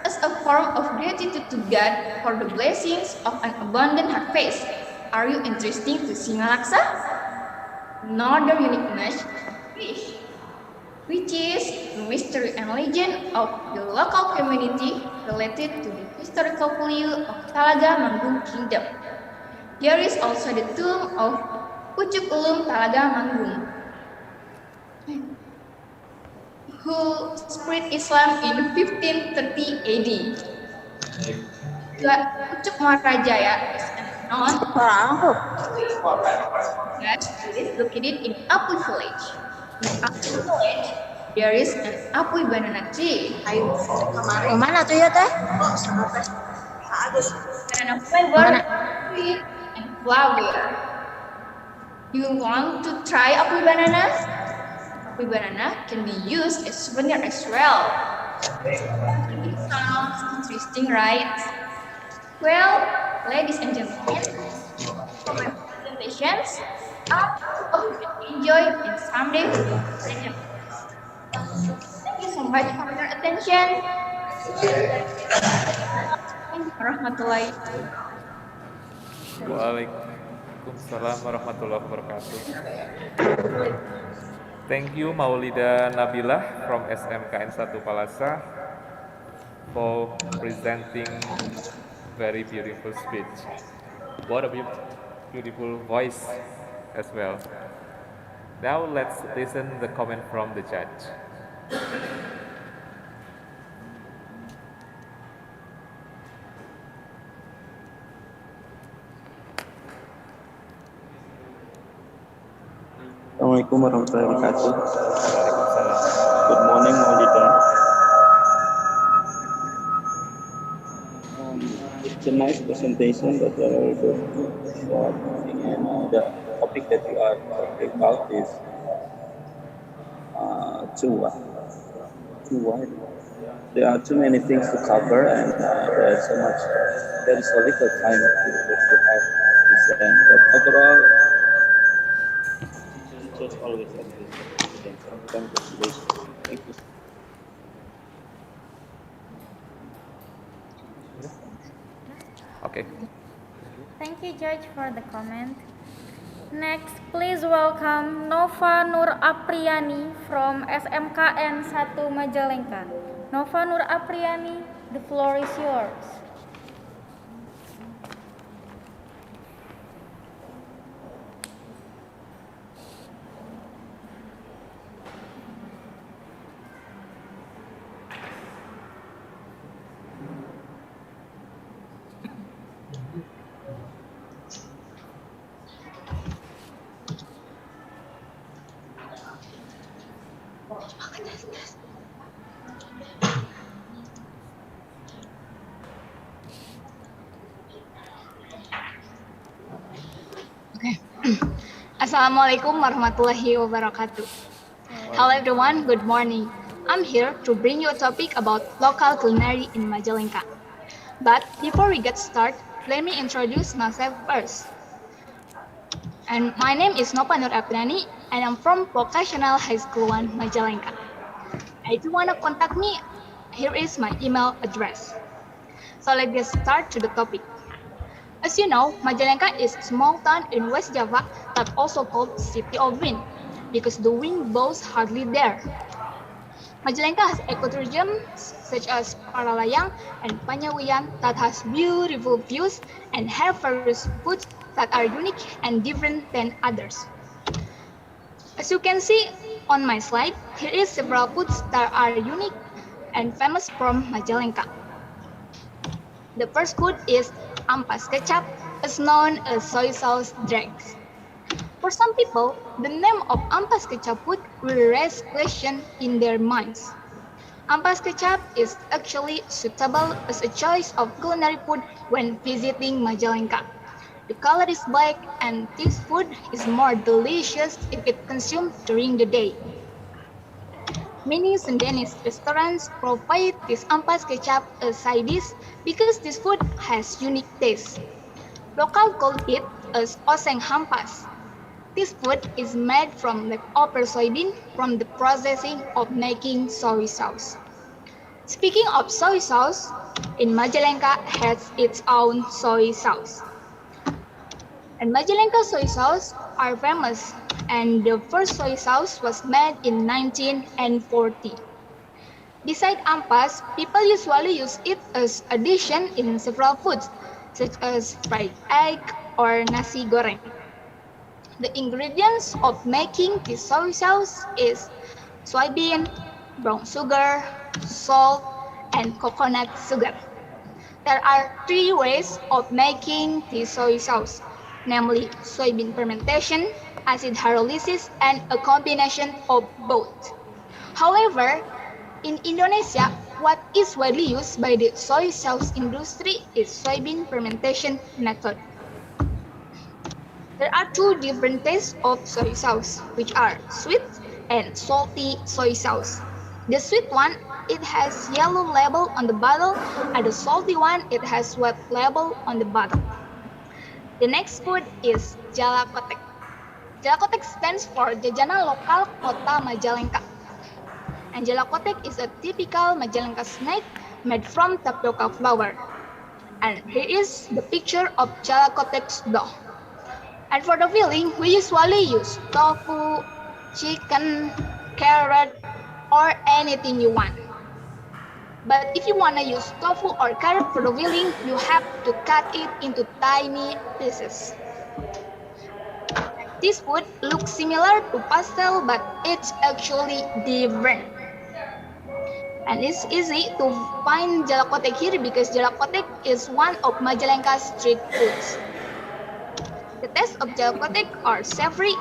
as a form of gratitude to God for the blessings of an abundant harvest. Are you interested to see Ngalaksa? Another uniqueness is fish, which is the mystery and legend of the local community related to the historical value of Talaga Manggung Kingdom. There is also the tomb of Pucuk Ulum Talaga Manggung, who spread Islam in 1530 AD. Pucuk Marajaya is known that it is located in Apui village. In Apui village, there is an Apui banana tree. Mana tuh ya teh? Banana flavor, sweet, and flower. You want to try apple banana? Apple banana can be used as souvenir as well. It sounds interesting, right? Well, ladies and gentlemen, for my presentations, I hope you can enjoy and someday present. Thank you so much for your attention. Warahmatullahi Waalaikumsalam warahmatullahi wabarakatuh. Thank you Maulida Nabilah from SMKN 1 Palasa for presenting very beautiful speech. What a beautiful voice as well. Now let's listen the comment from the judge. Assalamualaikum warahmatullahi wabarakatuh. Good morning, Maulida. It's a nice presentation, but very good. And the topic that you are talking about is too wide. There are too many things to cover, and there is so little time that you have to present. But overall, teachers always have this confidence. Congratulations. Thank you. Okay. Thank you, Judge, for the comment. Next, please welcome Nova Nur Apriani from SMKN 1 Majalengka. Nova Nur Apriani, the floor is yours. Okay. Assalamualaikum warahmatullahi wabarakatuh. Hello everyone, good morning. I'm here to bring you a topic about local culinary in Majalengka. But before we get started, let me introduce myself first. And my name is Nova Nur Aprani, and I'm from Vocational High School 1, Majalengka. If you want to contact me, here is my email address. So let's get started to the topic. As you know, Majalengka is a small town in West Java that also called City of Wind, because the wind blows hardly there. Majalengka has ecotourism such as Paralayang and Panyawian that has beautiful views and have various foods that are unique and different than others. As you can see on my slide, here is several foods that are unique and famous from Majalengka. The first food is ampas kecap, is known as soy sauce drinks. For some people, the name of ampas kecap food will raise questions in their minds. Ampas kecap is actually suitable as a choice of culinary food when visiting Majalengka. The color is black and this food is more delicious if it consumed during the day. Many Sundanese restaurants provide this ampas kecap as side dish because this food has unique taste. Local call it as oseng hampas. This food is made from leftover soybean from the processing of making soy sauce. Speaking of soy sauce, in Majalengka has its own soy sauce. And Majalengka soy sauce are famous, and the first soy sauce was made in 1940. Besides ampas, people usually use it as addition in several foods, such as fried egg or nasi goreng. The ingredients of making this soy sauce is soybean, brown sugar, salt, and coconut sugar. There are 3 ways of making this soy sauce, namely soybean fermentation, acid hydrolysis, and a combination of both. However, in Indonesia, what is widely used by the soy sauce industry is soybean fermentation method. There are 2 different tastes of soy sauce, which are sweet and salty soy sauce. The sweet one, it has yellow label on the bottle, and the salty one, it has white label on the bottle. The next food is jalakotek. Jalakotek stands for Jajanan Lokal Kota Majalengka. And jalakotek is a typical Majalengka snack made from tapioca flour. And here is the picture of jalakotek's dough. And for the filling, we usually use tofu, chicken, carrot, or anything you want. But if you want to use tofu or carrot for the filling, you have to cut it into tiny pieces. This food looks similar to pastel, but it's actually different. And it's easy to find jalakotek here because jalakotek is one of Majalengka's street foods. The taste of jalakotek are savory,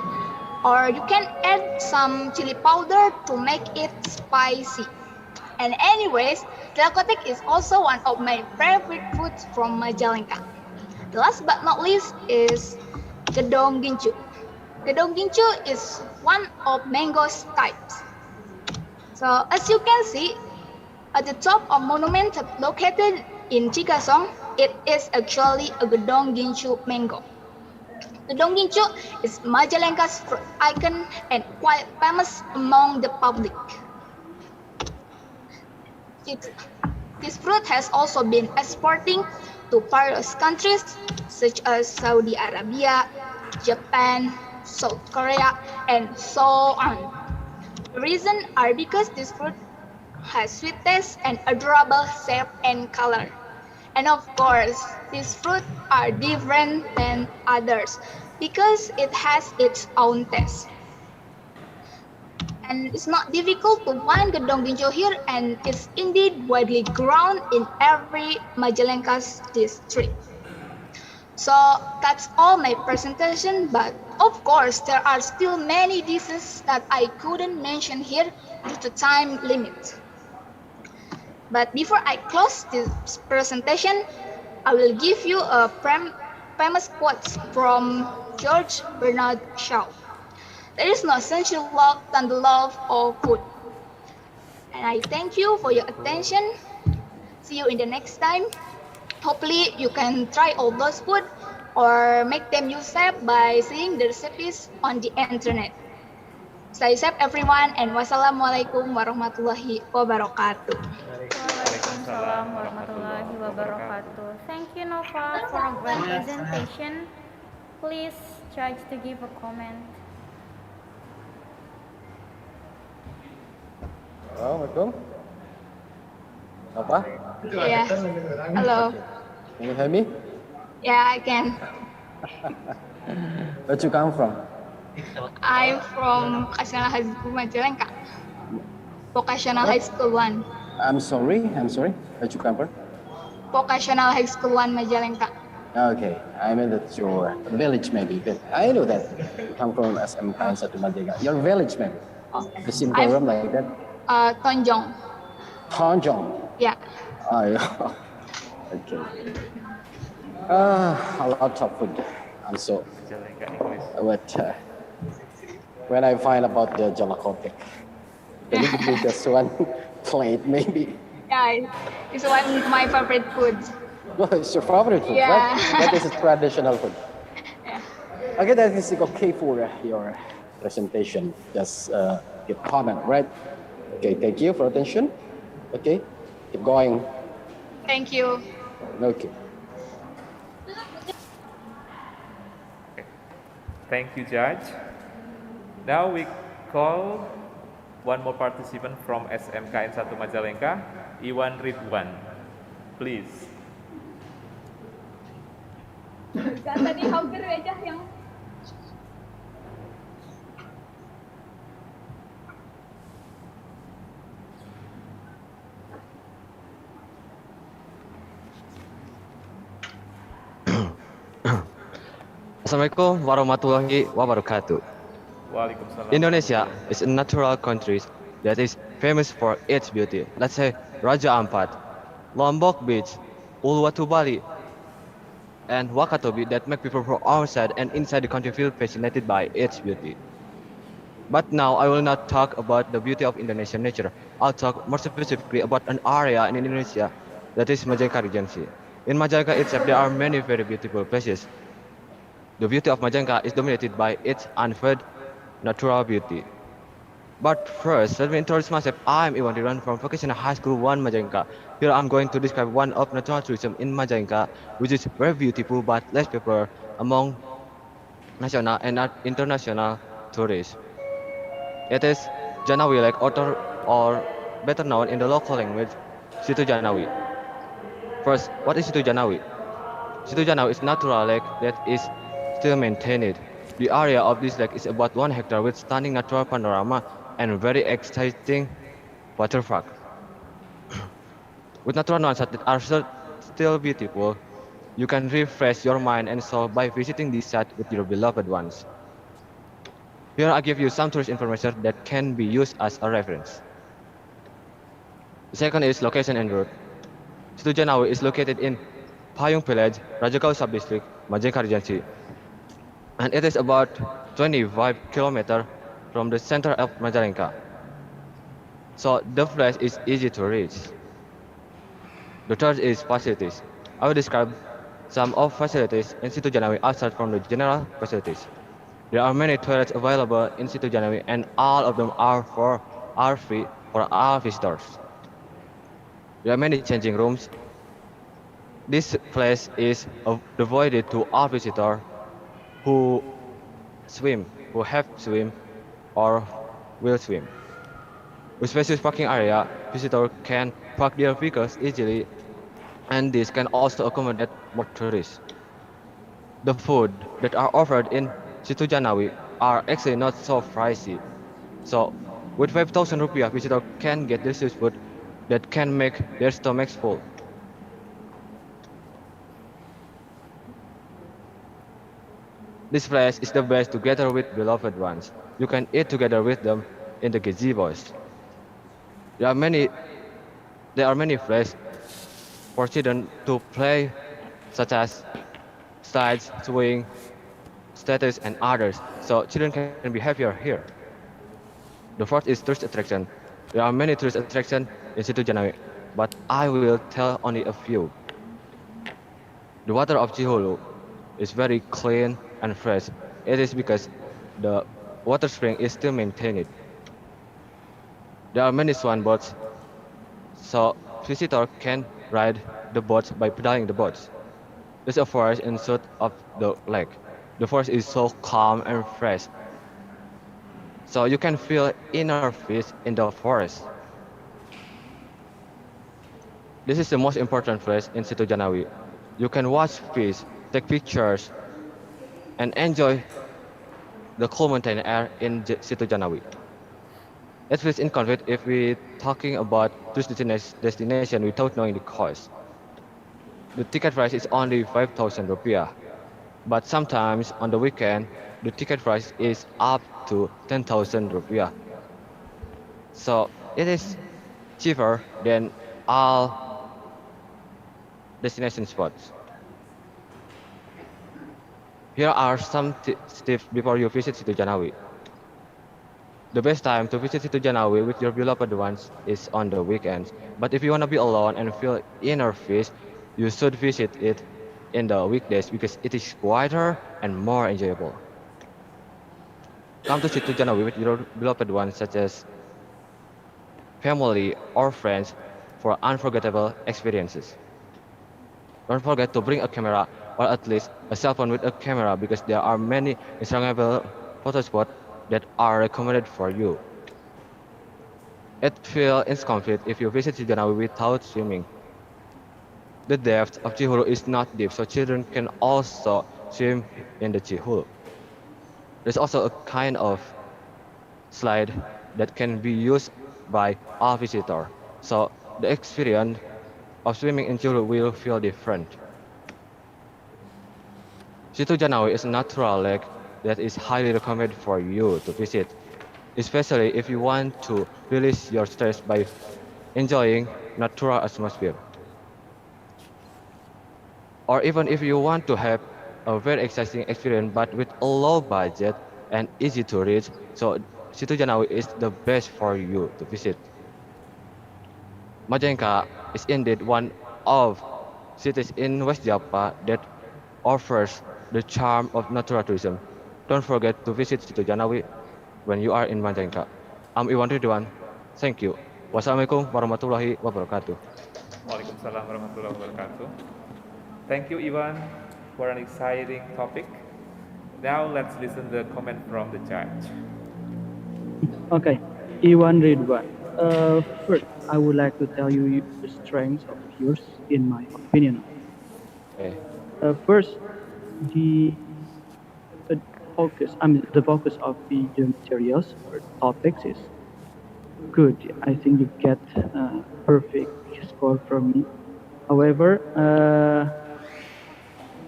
or you can add some chili powder to make it spicy. And anyways, jalakotek is also one of my favorite foods from Majalengka. The last but not least is gedong gincu. Gedong gincu is one of mango's types. So as you can see, at the top of monument located in Cikasong, it is actually a gedong gincu mango. Gedong gincu is Majalengka's fruit icon and quite famous among the public. This fruit has also been exporting to various countries such as Saudi Arabia, Japan, South Korea, and so on. The reason are because this fruit has sweet taste and adorable shape and color. And of course, these fruits are different than others because it has its own taste. And it's not difficult to find gedong gincu here, and it's indeed widely grown in every Majalengka's district. So that's all my presentation, but Of course, there are still many dishes that I couldn't mention here due to time limit. But before I close this presentation, I will give you a famous quote from George Bernard Shaw. There is no essential love than the love of food. And I thank you for your attention. See you in the next time. Hopefully you can try all those food or make them yourself by seeing the recipes on the internet. Stay safe everyone and wassalamualaikum warahmatullahi wabarakatuh. Waalaikumsalam warahmatullahi wabarakatuh. Thank you, Nova, for a great presentation. Please, Judge, to give a comment. Assalamualaikum. Nova? Yeah. Hello. Can you hear me? Yeah, I can. Where you come from? I'm from Vocational High School Majalengka. Vocational High School 1. I'm sorry. Where you come from? Vocational High School 1 Majalengka. Okay, I mean that your village maybe, but I know that you come from SMK Satu Majalengka. Your village maybe. The simple room like that. Tonjong. Tonjong. Yeah. Oh, yeah. Okay. A lot of food. I'm so. But when I find about the jalakotek, can you give me just one plate maybe? Yeah, it's one of my favorite foods. Well, it's your favorite food, Yeah. right? That is a traditional food. Yeah. Okay, that is okay for your presentation. Just give comment, right? Okay, thank you for attention. Okay, keep going. Thank you. Okay. Thank you, Judge. Now we call one more participant from SMKN 1 Majalengka, Iwan Ridwan. Please. Tadi hampir aja yang Assalamualaikum warahmatullahi wabarakatuh. Waalaikumsalam. Indonesia is a natural country that is famous for its beauty. Let's say Raja Ampat, Lombok Beach, Uluwatu Bali, and Wakatobi that make people from outside and inside the country feel fascinated by its beauty. But now I will not talk about the beauty of Indonesian nature. I'll talk more specifically about an area in Indonesia that is Majalengka Regency. In Majalengka itself, there are many very beautiful places. The beauty of Majalengka is dominated by its unfurled natural beauty. But first, let me introduce myself. I'm Iwan Ridwan from Vocational High School 1 Majalengka. Here I'm going to describe one of natural tourism in Majalengka, which is very beautiful but less popular among national and international tourists. It is Janawi Lake or better known in the local language, Situ Janawi. First, what is Situ Janawi? Situ Janawi is a natural lake that is still maintained. The area of this lake is about 1 hectare with stunning natural panorama and very exciting waterfront. With natural nuances that are still beautiful, you can refresh your mind and soul by visiting this site with your beloved ones. Here I give you some tourist information that can be used as a reference. The second is location and route. Situ Janawi is located in Payung Village, Rajagaon Sub-District, Majalengka Regency. And it is about 25 kilometers from the center of Majalengka. So the place is easy to reach. The third is facilities. I will describe some of facilities in Situ Janawi outside from the general facilities. There are many toilets available in Situ Janawi and all of them are free for all visitors. There are many changing rooms. This place is devoted to all visitors who have swim, or will swim. With spacious parking area, visitors can park their vehicles easily, and this can also accommodate more tourists. The food that are offered in Situ Janawi are actually not so pricey. So, with 5,000 rupiah, visitors can get delicious food that can make their stomachs full. This place is the best together with beloved ones. You can eat together with them in the gazebos. There are many there are many places for children to play, such as slides, swing, status, and others, so children can be happier here. The fourth is tourist attraction. There are many tourist attractions in Situ Janawi, but I will tell only a few. The water of Chihulu is very clean and fresh. It is because the water spring is still maintained. There are many swan boats, so visitors can ride the boats by pedaling the boats. There's a forest in south of the lake. The forest is so calm and fresh, so you can feel inner peace in the forest. This is the most important place in Situ Janawi. You can watch fish, take pictures, and enjoy the cool mountain air in Situ Janawi. It feels incomplete if we talking about tourist destination without knowing the cost. The ticket price is only 5,000 rupiah, but sometimes on the weekend the ticket price is up to 10,000 rupiah. So it is cheaper than all destination spots. Here are some tips before you visit Situ Janawi. The best time to visit Situ Janawi with your beloved ones is on the weekends. But if you want to be alone and feel inner peace, you should visit it in the weekdays because it is quieter and more enjoyable. Come to Situ Janawi with your beloved ones such as family or friends for unforgettable experiences. Don't forget to bring a camera or at least a cell phone with a camera because there are many Instagrammable photo spots that are recommended for you. It feels incomplete if you visit Chijanawi without swimming. The depth of Chihulu is not deep, so children can also swim in the Chihulu. There's also a kind of slide that can be used by all visitors, so the experience of swimming in Chihulu will feel different. Situ Janawi is a natural lake that is highly recommended for you to visit, especially if you want to release your stress by enjoying natural atmosphere. Or even if you want to have a very exciting experience but with a low budget and easy to reach, so Situ Janawi is the best for you to visit. Majalengka is indeed one of cities in West Java that offers the charm of natural tourism. Don't forget to visit Situ Janawi when you are in Majalengka. I'm Iwan Ridwan. Thank you. Wassalamualaikum warahmatullahi wabarakatuh. Waalaikumsalam warahmatullahi wabarakatuh. Thank you, Iwan, for an exciting topic. Now let's listen to the comment from the judge. Okay, Iwan Ridwan. First, I would like to tell you the strengths of yours, in my opinion. Okay. First, the the focus of the materials or topics is good. I think you get perfect score from me. However,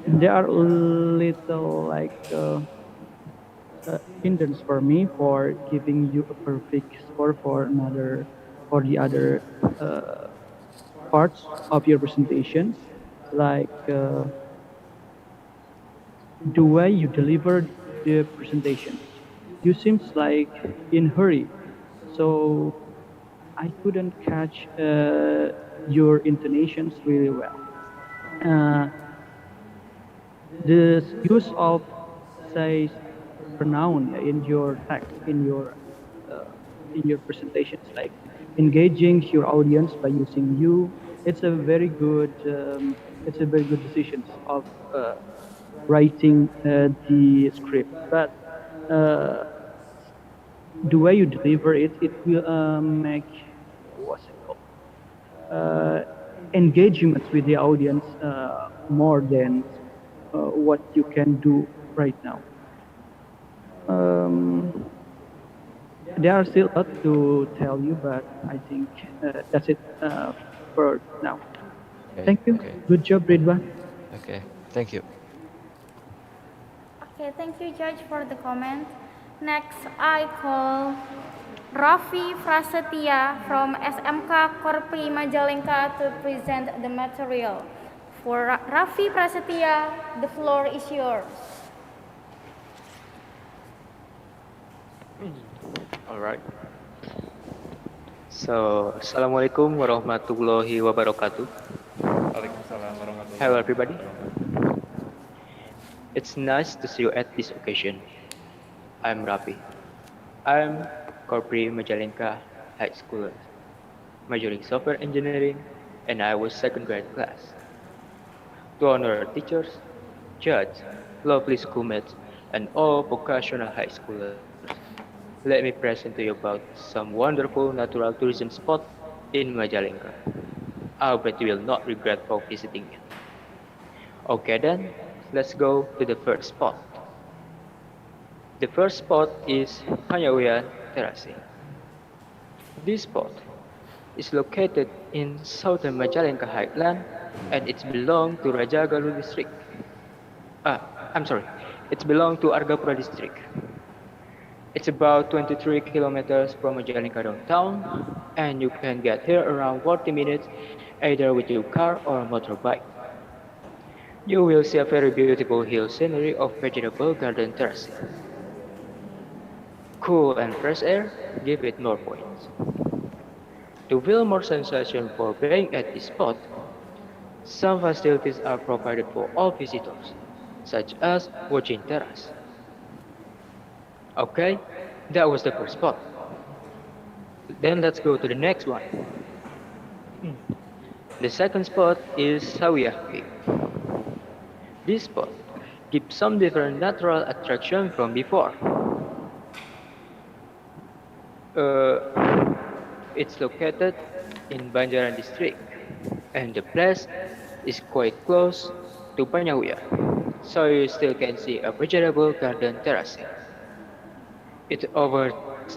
there are little hindrance for me for giving you a perfect score for the other parts of your presentations, like the way you deliver the presentations. You seems like in hurry, so I couldn't catch your intonations really well. The use of, say, pronoun in your text, in your presentations, like engaging your audience by using you, it's a very good decision of writing the script. But the way you deliver it, it will make what's it called engagement with the audience more than what you can do right now. There are still a lot to tell you, but I think that's it for now. Okay, Thank you. okay. Good job, Ridwan. Okay, thank you. Okay, thank you, Judge, for the comment. Next, I call Raffi Prasetya from SMK Korpri Majalengka to present the material. For Raffi Prasetya, the floor is yours. Alright. So, Assalamualaikum warahmatullahi wabarakatuh. Waalaikumsalam warahmatullahi Hello, everybody. wabarakatuh. It's nice to see you at this occasion. I'm Rapi. I'm Korpri Majalengka High Schooler, majoring software engineering, and I was second grade class. To honor our teachers, judge, lovely schoolmates, and all vocational high schoolers, let me present to you about some wonderful natural tourism spot in Majalengka. I bet you will not regret for visiting it. Okay then, let's go to the first spot. The first spot is Panyawian Terrace. This spot is located in southern Majalengka Highland and it belongs to Rajagaluh district. I'm sorry, it belongs to Argapura district. It's about 23 kilometers from Majalengka downtown and you can get here around 40 minutes either with your car or motorbike. You will see a very beautiful hill scenery of vegetable garden terracing. Cool and fresh air give it more points. To feel more sensation for being at this spot, some facilities are provided for all visitors, such as watching terrace. Okay, that was the first spot. Then let's go to the next one. The second spot is Sawiyah Peak. This spot gives some different natural attraction from before. It's located in Banjaran district and the place is quite close to Panyawiya, so you still can see a vegetable garden terracing. It offers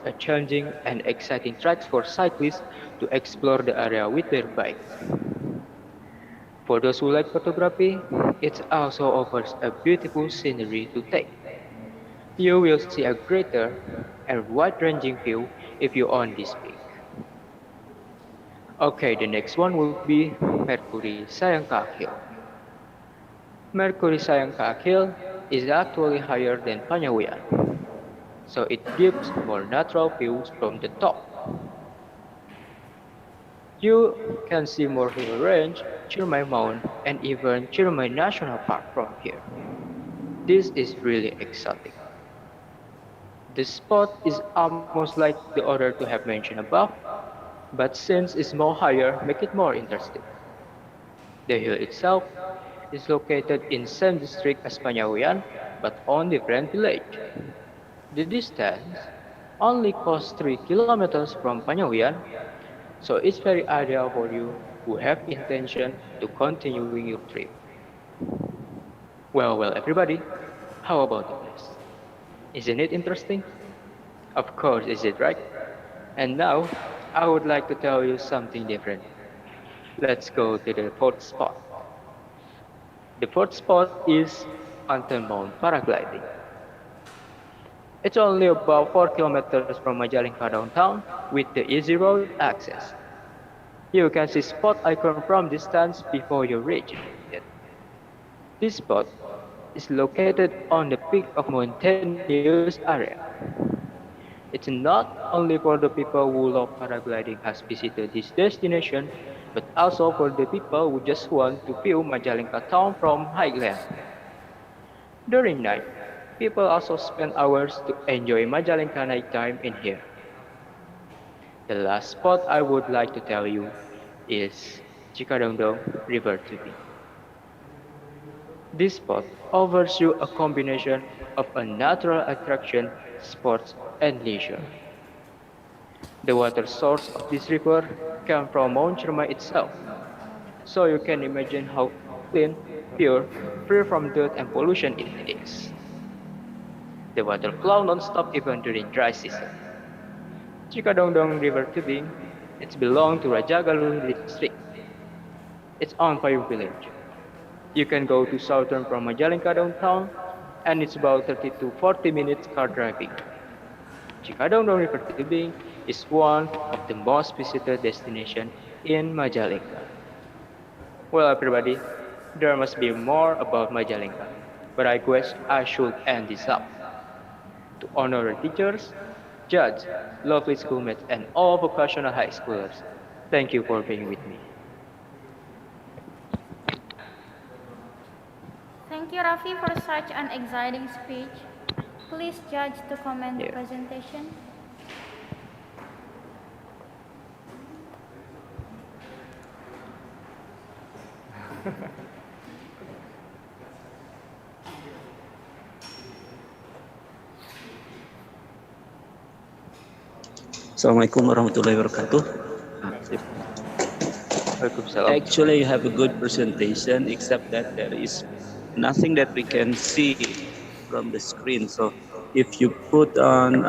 a challenging and exciting tracks for cyclists to explore the area with their bikes. For those who like photography, it also offers a beautiful scenery to take. You will see a greater and wide-ranging view if you own this peak. Okay, the next one will be Mercury Sayangkak Hill. Mercury Sayangkak Hill is actually higher than Panyawian, so it gives more natural views from the top. You can see more hill range, Chirmai Mount, and even Chirmai National Park from here. This is really exotic. The spot is almost like the other to have mentioned above, but since it's more higher, make it more interesting. The hill itself is located in same district as Panyawian, but on different village. The distance only costs 3 kilometers from Panyawian, so it's very ideal for you who have intention to continuing your trip. Well, everybody, how about the place? Isn't it interesting? Of course, is it right? And now, I would like to tell you something different. Let's go to the fourth spot. The fourth spot is Mountain Mount Paragliding. It's only about 4 kilometers from Majalengka downtown with the easy road access. You can see spot icon from distance before you reach it. This spot is located on the peak of mountainous area. It's not only for the people who love paragliding has visited this destination, but also for the people who just want to view Majalengka town from highland. During night, people also spend hours to enjoy Majalengka nighttime in here. The last spot I would like to tell you is Cikadongdong River Tubing. This spot offers you a combination of a natural attraction, sports, and leisure. The water source of this river comes from Mount Ciremai itself, so you can imagine how clean, pure, free from dirt and pollution it is. The water flows non-stop even during dry season. Cikadongdong River Tubing, it belongs to Rajagaluh district. It's owned by a village. You can go to southern from Majalengka downtown and it's about 30 to 40 minutes car driving. Cikadong River Tubing is one of the most visited destinations in Majalengka. Well, everybody, there must be more about Majalengka, but I guess I should end this up. To honor the teachers, judge, lovely schoolmates, and all vocational high schoolers, thank you for being with me. Thank you, Rafi, for such an exciting speech. Please judge to comment the Yeah. presentation. Assalamualaikum warahmatullahi wabarakatuh. Waalaikumsalam. Actually, you have a good presentation, except that there is nothing that we can see from the screen. So, if you put on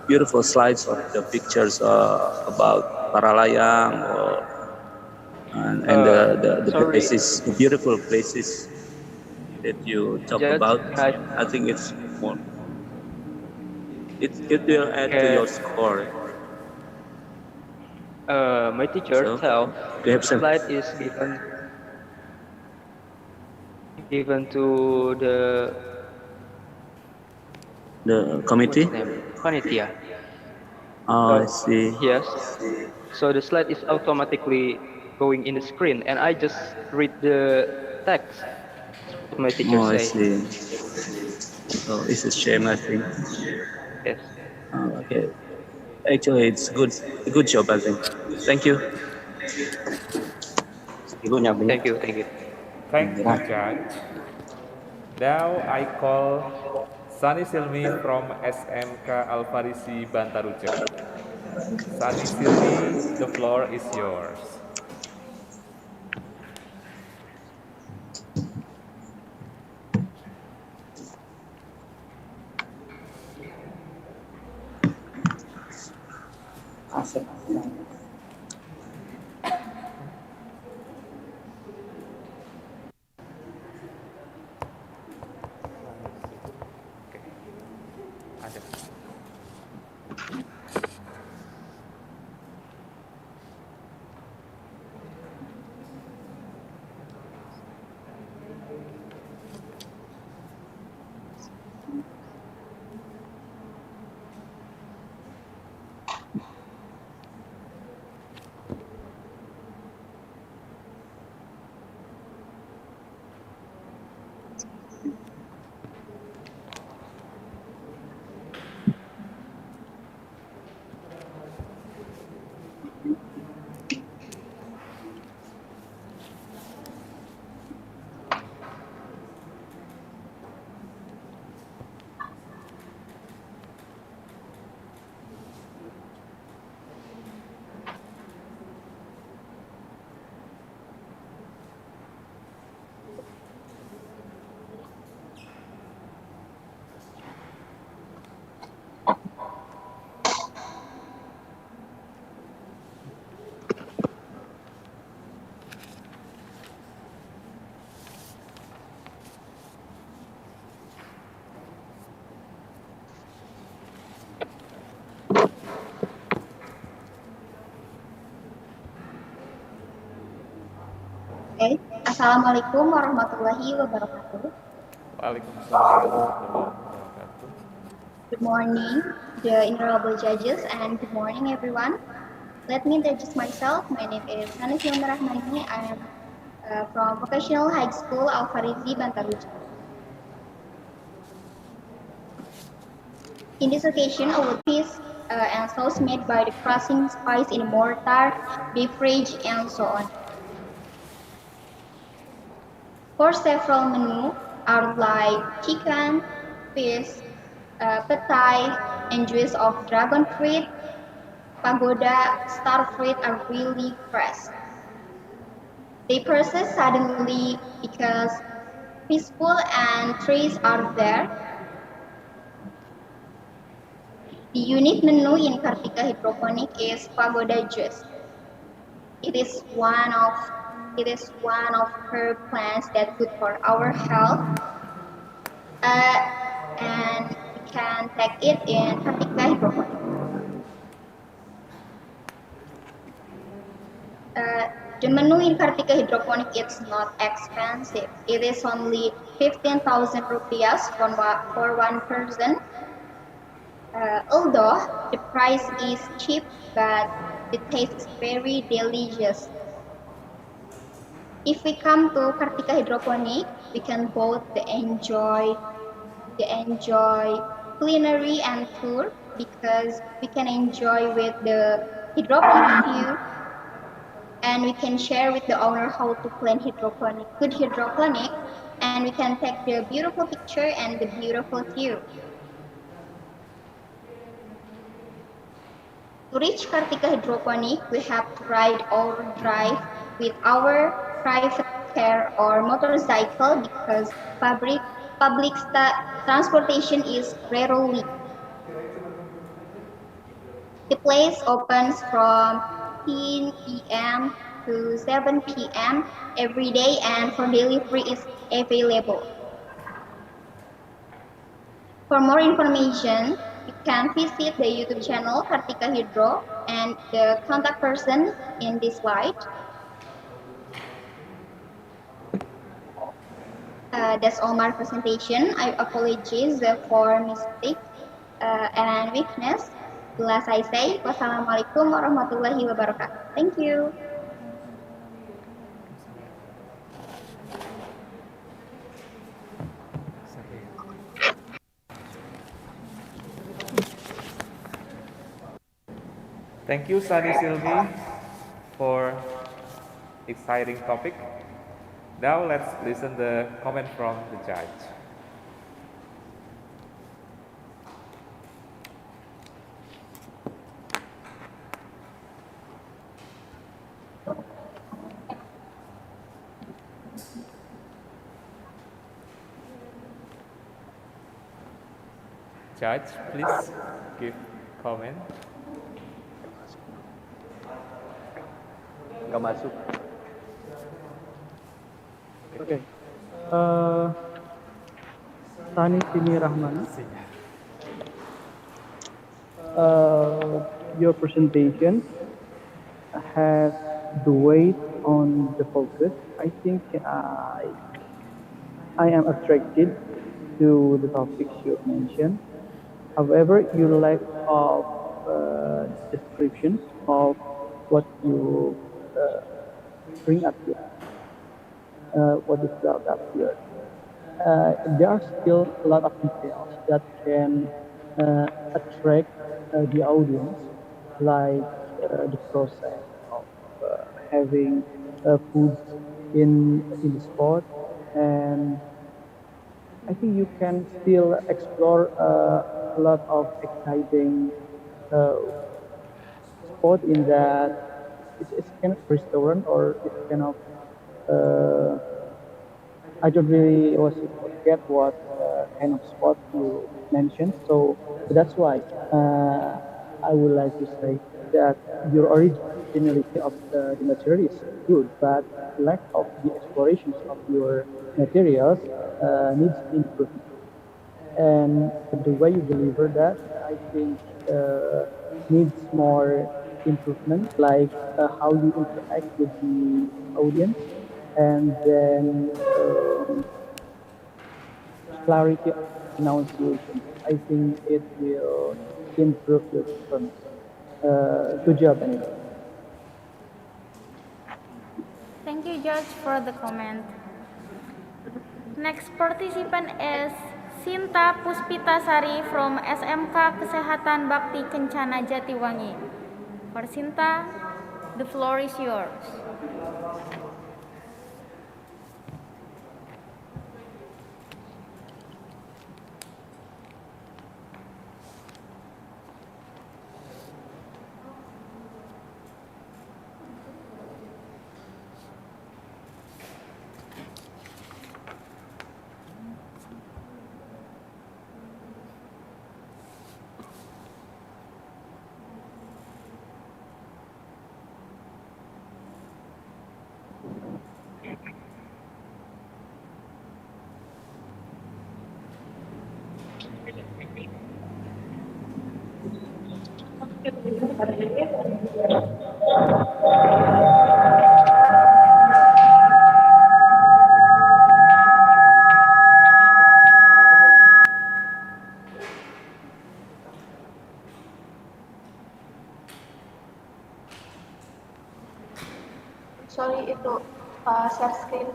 beautiful slides of the pictures about Paralayang or and the Sorry, places, the beautiful places that you talk Judge, about, can I, I think it's more. It will add to can, your score. my teacher So, tell do you have the some slide is given to the what's committee? the name, panitia. Oh, I Uh, see. yes. So the slide is automatically going in the screen, and I just read the text. What my teacher Oh, I say. see. Oh, it's a shame, I think. Yes. Oh, okay. Actually, it's good. A good job, I think. Thank you. Thank you. Thank you. Thank you, Judge. Now I call Sani Silmi from SMK Alfarisi Bantaruja. Sani Silmi, the floor is yours. Ada. Okay. Assalamualaikum warahmatullahi wabarakatuh. Waalaikumsalam warahmatullahi wabarakatuh. Good morning, the honorable judges, and good morning, everyone. Let me introduce myself. My name is Hanis Rahmani. I am from Vocational High School Al-Farizi, Bantaruja. In this occasion, I will piece and sauce made by the crushing spice in mortar, beverage, and so on. For several menus are like chicken, fish, pad thai, and juice of dragon fruit, pagoda, star fruit are really fresh. They process suddenly because peaceful and trees are there. The unique menu in Kartika Hydroponic is pagoda juice. It is one of herb plants that good for our health. and we can take it in Kartika hydroponic. The menu in Kartika hydroponic is not expensive. It is only 15,000 rupiahs for one person. Although the price is cheap, but the taste is very delicious. If we come to Kartika hydroponic, we can both enjoy culinary and tour because we can enjoy with the hydroponic view and we can share with the owner how to plan good hydroponic, and we can take the beautiful picture and the beautiful view. To reach Kartika hydroponic, we have to ride or drive with our private car or motorcycle because public transportation is rarely. The place opens from 10 p.m. to 7 p.m. every day and for delivery is available. For more information, you can visit the YouTube channel Kartika Hydro and the contact person in this slide. That's all my presentation. I apologize for mistake and weakness. Bila saya say, wassalamualaikum warahmatullahi wabarakatuh. Thank you. Thank you, Sunny Sylvie, for exciting topic. Now let's listen the comment from the judge. Judge, please give comment. Nggak masuk. Okay. Tani Sini Rahman. Your presentation has the weight on the focus. I think I am attracted to the topics you mentioned. However, you lack of descriptions of what you bring up here, what is brought up here. There are still a lot of details that can attract the audience, like the process of having foods in the spot, and I think you can still explore a lot of exciting uh, spot in that it's kind of restaurant or it's kind of uh, I don't really also forget what kind of spot you mentioned. So that's why I would like to say that your originality of the material is good, but lack of the explorations of your materials needs improvement. And the way you deliver that, I think needs more improvement, like how you interact with the audience, and then clarity of pronunciations. I think it will improve your performance. Good job anyway. Thank you, Judge, for the comment. Next participant is Sinta Puspitasari from SMK Kesehatan Bakti Kencana Jatiwangi. For Sinta, the floor is yours. Sorry itu share screen.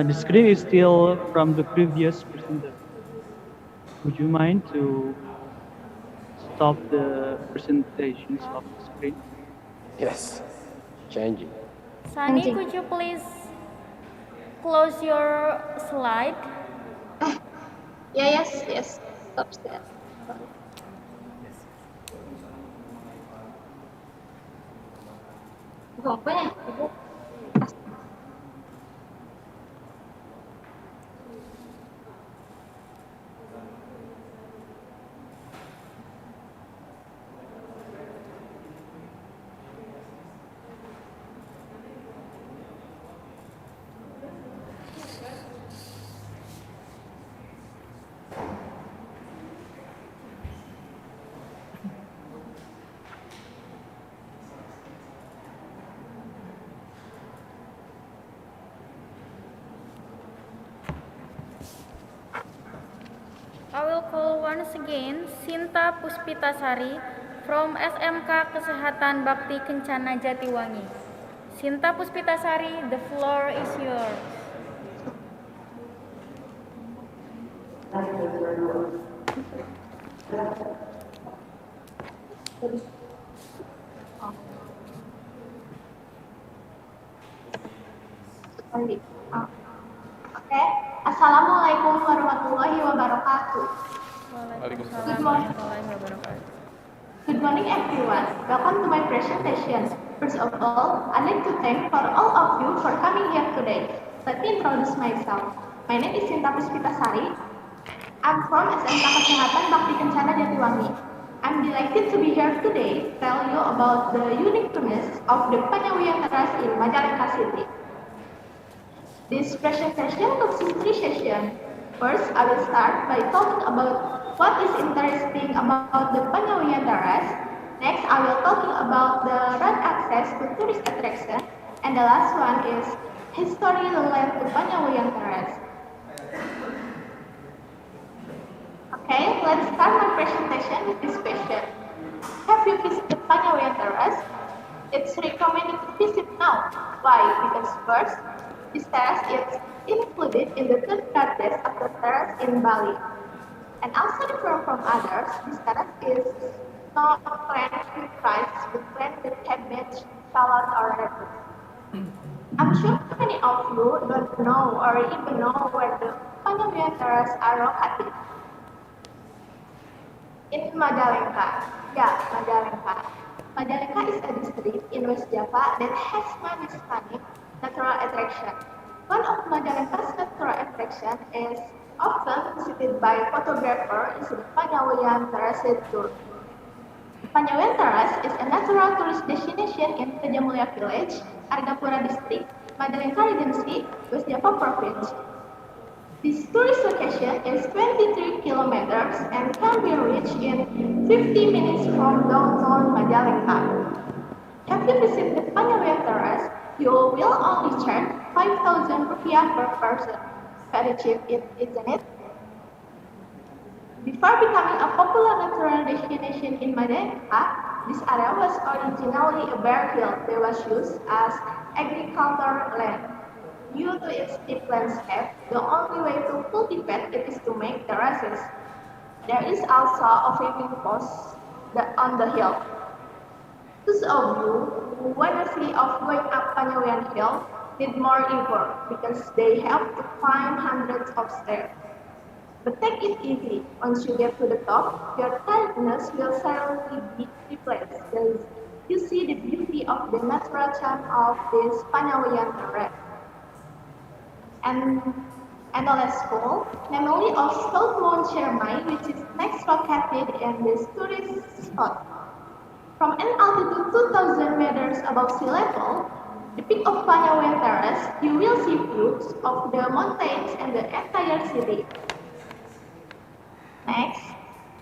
The screen is still from the previous presentation. Would you mind to stop the presentations of the screen? Yes, changing. Sunny, could you please close your slide? Yeah, yes. Stop there. Apa ya, Ibu? I will call once again Sinta Puspitasari from SMK Kesehatan Bakti Kencana Jatiwangi. Sinta Puspitasari, the floor is yours. Oke. Assalamualaikum warahmatullahi wabarakatuh. Waalaikumsalam warahmatullahi wabarakatuh. Good morning, everyone. Welcome to my presentation. First of all, I'd like to thank for all of you for coming here today. Let me introduce myself. My name is Sinta Puspitasari. I'm from SMK Kesehatan Bakti Kencana Jatiwangi. I'm delighted to be here today to tell you about the uniqueness of the Panyawian Teras in Majalengka City. This presentation consists of 3 sessions. First, I will start by talking about what is interesting about the Panyawian Teras. Next, I will talking about the road access to tourist attraction. And the last one is history related to Panyawian Teras. Okay, let's start my presentation with this question. Have you visited Panyawian Teras? It's recommended to visit now. Why? Because first, this terrace is included in the third days of the terrace in Bali. And also different from others, this terrace is not planned with rice, but planned with cabbage, salad, or lettuce. I'm sure many of you don't know or even know where the Panyawian Terrace are located. In Majalengka. Yeah, Majalengka. Majalengka is a district in West Java that has many stunning natural attractions. One of Majalengka's natural attractions is often visited by photographers is the Panyawian Terrace tour. Panyawian Terrace is a natural tourist destination in Tejamulia Village, Argapura District, Majalengka Regency, West Java Province. This tourist location is 23 kilometers and can be reached in 50 minutes from downtown Majalengka. If you visit the Panyawian Terrace, you will only charge 5,000 rupiah per person. Very cheap, isn't it? Before becoming a popular natural destination in Majalengka, this area was originally a bare field that was used as agricultural land. Due to its steep landscape, the only way to cultivate it is to make terraces. There is also a swimming post on the hill. Those of you who want to see of going up Panyawian Hill need more effort because they have to climb hundreds of stairs. But take it easy. Once you get to the top, your tiredness will suddenly be replaced because you see the beauty of the natural charm of this Panyawian Terrace. And another school, namely of South Mount Chermai, which is next located in this tourist spot. From an altitude 2,000 meters above sea level, the peak of Panyawe Terrace, you will see views of the mountains and the entire city. Next,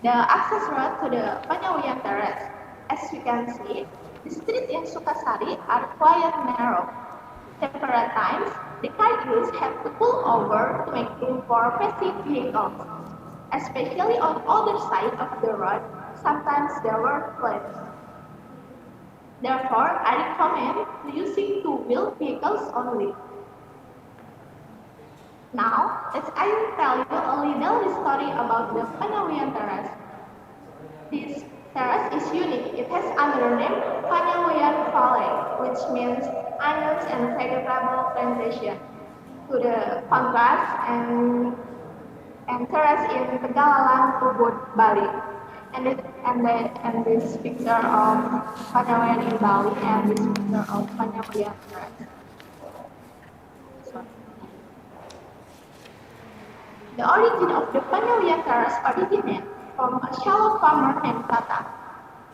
the access road to the Panyawe Terrace. As you can see, the streets in Sukasari are quite narrow. Several times, the carriers have to pull over to make room for passing vehicles. Especially on the other side of the road, sometimes there were floods. Therefore, I recommend using two-wheel vehicles only. Now, I will tell you a little story about the Panyawayan Terrace. This terrace is unique. It has another name, Panyawayan Valley, which means onions and vegetable plantation. To the contrast and terrace in Tegalalang, Ubud, Bali. And this picture of Panyawayan in Bali and this picture of Panyawayan terrace. The origin of the Panyawayan terrace originates from a shallow farmer named Veta.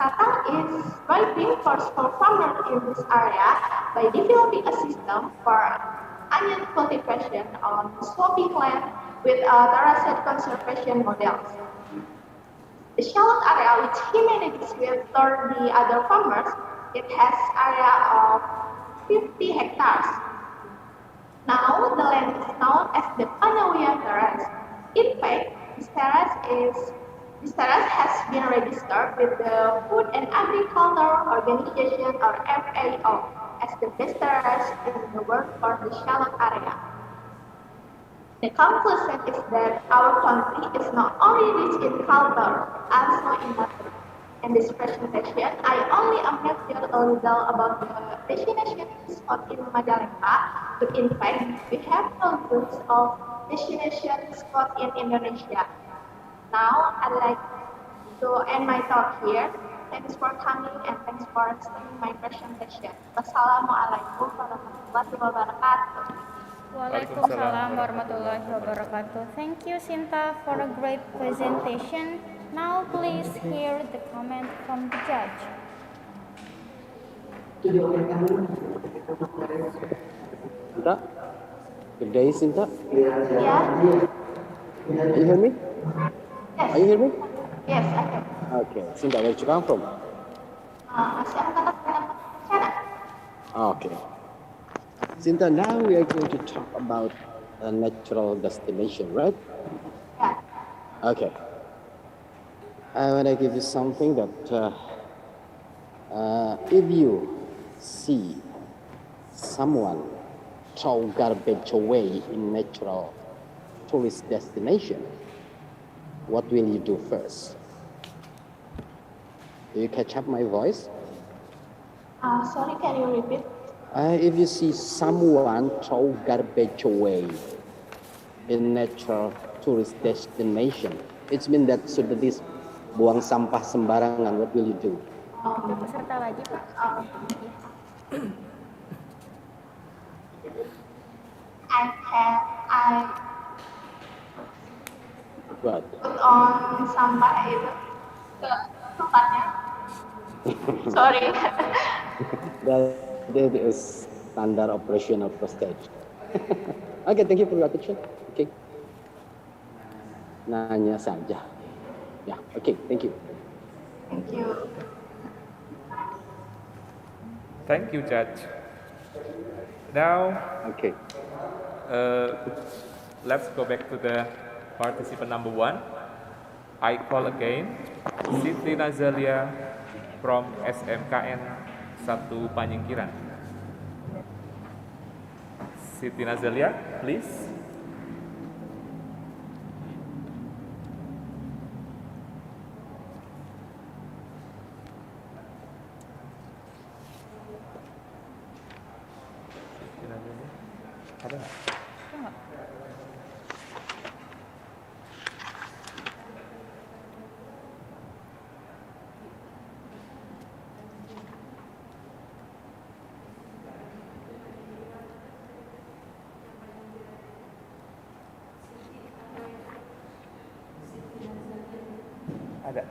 Tatang is driving for small farmers in this area by developing a system for onion cultivation on sloping land with terraced conservation models. The shallow area which he manages with the other farmers, it has area of 50 hectares. Now the land is known as the Panyawayan Terrace. In fact, this terrace has been registered with the Food and Agriculture Organization or FAO as the best terrace in the world for the shallow area. The conclusion is that our country is not only rich in culture, also in nature. In this presentation, I only amnest you a little about the destination spot in Majalengka, but in fact, we have thousands of destination spots in Indonesia. Now, I'd like to end my talk here. Thanks for coming and thanks for listening my presentation. Wassalamualaikum warahmatullahi wabarakatuh. Waalaikumsalam warahmatullahi wabarakatuh. Thank you, Sinta, for a great presentation. Now, please hear the comment from the judge. Sinta? Good day, Sinta. Yeah? Can you hear me? Yes. Are you hear me? Yes, I can. Okay. Sinta, where did you come from? Okay. Sinta, now we are going to talk about a natural destination, right? Yeah. Okay. I want to give you something that if you see someone throw garbage away in natural tourist destination, what will you do first? Do you catch up my voice? Sorry, can you repeat? If you see someone throw garbage away in natural tourist destination, it means that sudah buang sampah sembarangan. What will you do? Peserta wajib, Pak. I What? put on sampah itu ke tempatnya. Sorry. That is standard operational procedure. Okay, thank you for your attention. Okay. Nanya saja. Yeah, okay, thank you. Thank you. Thank you, Judge. Now, okay. Let's go back to the participant number 1. I call again Siti Nazalia from SMKN 1 Panyingkiran. Siti Nazalia, please. Ada nggak? Ada.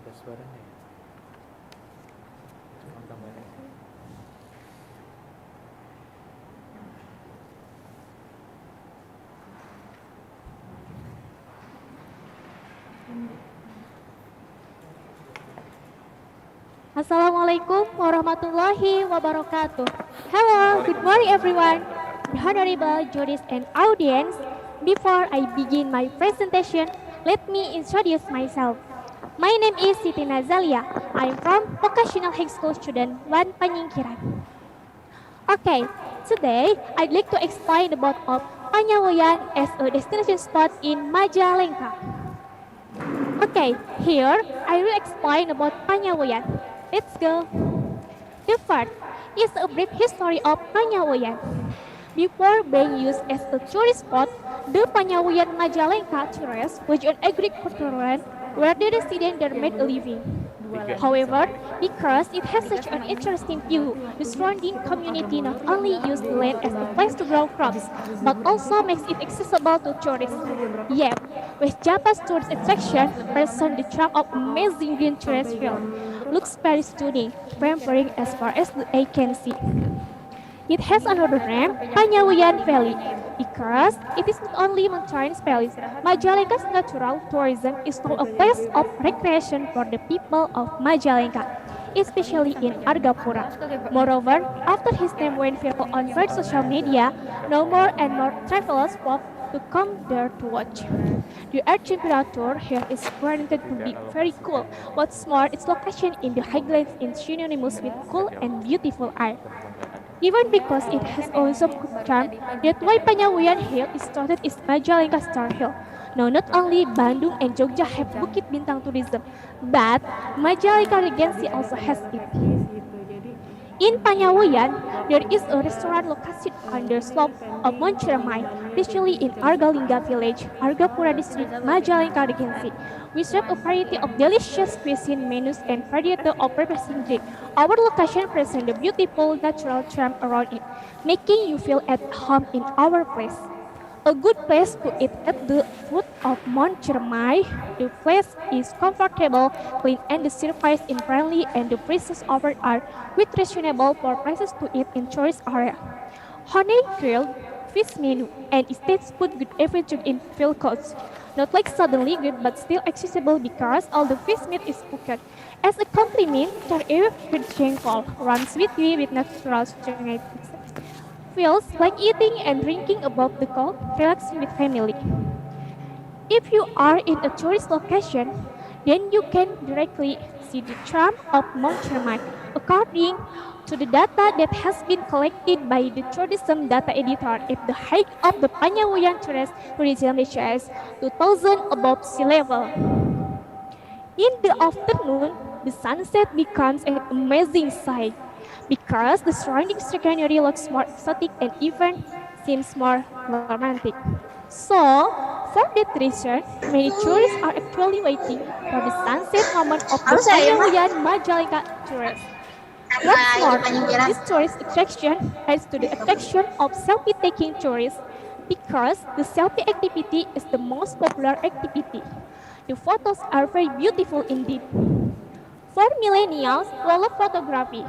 ada suaranya ya? Coba tambahin. Assalamualaikum warahmatullahi wabarakatuh. Hello, good morning everyone. Honorable judges and audience, before I begin my presentation, let me introduce myself. My name is Siti Nazalia. I'm from Vocational High School Student 1 Panyingkiran. Okay, today I'd like to explain about Panyawoyan as a destination spot in Majalengka. Okay, here I will explain about Panyawoyan. Let's go. The first is a brief history of Panyawoyan. Before being used as a tourist spot, the Panyawoyan Majalengka terrace was an agricultural land where the residents there made a living. However, because it has such an interesting view, the surrounding community not only uses the land as a place to grow crops, but also makes it accessible to tourists. Yet, with Japa's tourist attraction present the charm of amazing green terrace field, looks very stunning, pampering as far as the eye can see. It has another name, Panyawian Valley, because it is not only mountains valleys. Majalengka's natural tourism is now a place of recreation for the people of Majalengka, especially in Argapura. Moreover, after his name went viral on various social media, now more and more travelers flock to come there to watch. The earth temperature here is guaranteed to be very cool. What's more, its location in the highlands is synonymous with cool and beautiful air. Even because it has also good charm, that's why Panyawian Hill is started as Majalengka Star Hill. Now, not only Bandung and Jogja have Bukit Bintang tourism, but Majalengka Regency also has it. In Panyawian, there is a restaurant located on the slope of Mount Ciremai, especially in Argalingga village, Argapura district, Majalengka Regency. We serve a variety of delicious cuisine menus and variety of refreshing drink. Our location presents the beautiful natural charm around it, making you feel at home in our place. A good place to eat at the foot of Mount Ciremai. The place is comfortable, clean, and the service is friendly, and the prices offered are with reasonable for prices to eat in tourist area. Honey grilled fish menu and states food good everything in field costs. Not like suddenly good, but still accessible because all the fish meat is cooked. As a compliment, Tar with jengkol runs sweetly with natural strength. Feels like eating and drinking above the cold, relaxing with family. If you are in a tourist location, then you can directly see the charm of Mount Ciremai. According to the data that has been collected by the tourism data editor at the height of the Panyawian tourist tourism HIS 2000 above sea level. In the afternoon, the sunset becomes an amazing sight because the surrounding scenery looks more exotic and even seems more romantic. So, for that reason, many tourists are actually waiting for the sunset moment of the Panyawian Majalengka tourists. What's more, this tourist attraction adds to the attraction of selfie-taking tourists because the selfie activity is the most popular activity. The photos are very beautiful indeed. For millennials who love photography,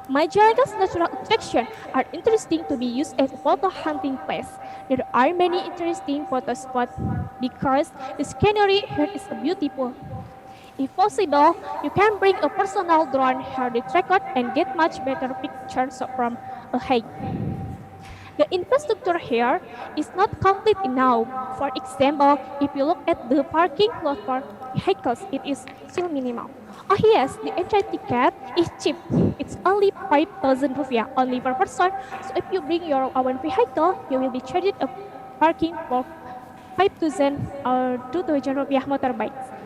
Majalengka's natural attractions are interesting to be used as a photo hunting place. There are many interesting photo spots because the scenery here is beautiful. If possible, you can bring a personal drone here to record and get much better pictures from a height. The infrastructure here is not complete enough. For example, if you look at the parking lot for vehicles, it is still minimal. Oh yes, the entry ticket is cheap. It's only 5,000 rupiah only per person. So if you bring your own vehicle, you will be charged a parking for 5,000 or 2,000 rupiah motorbikes.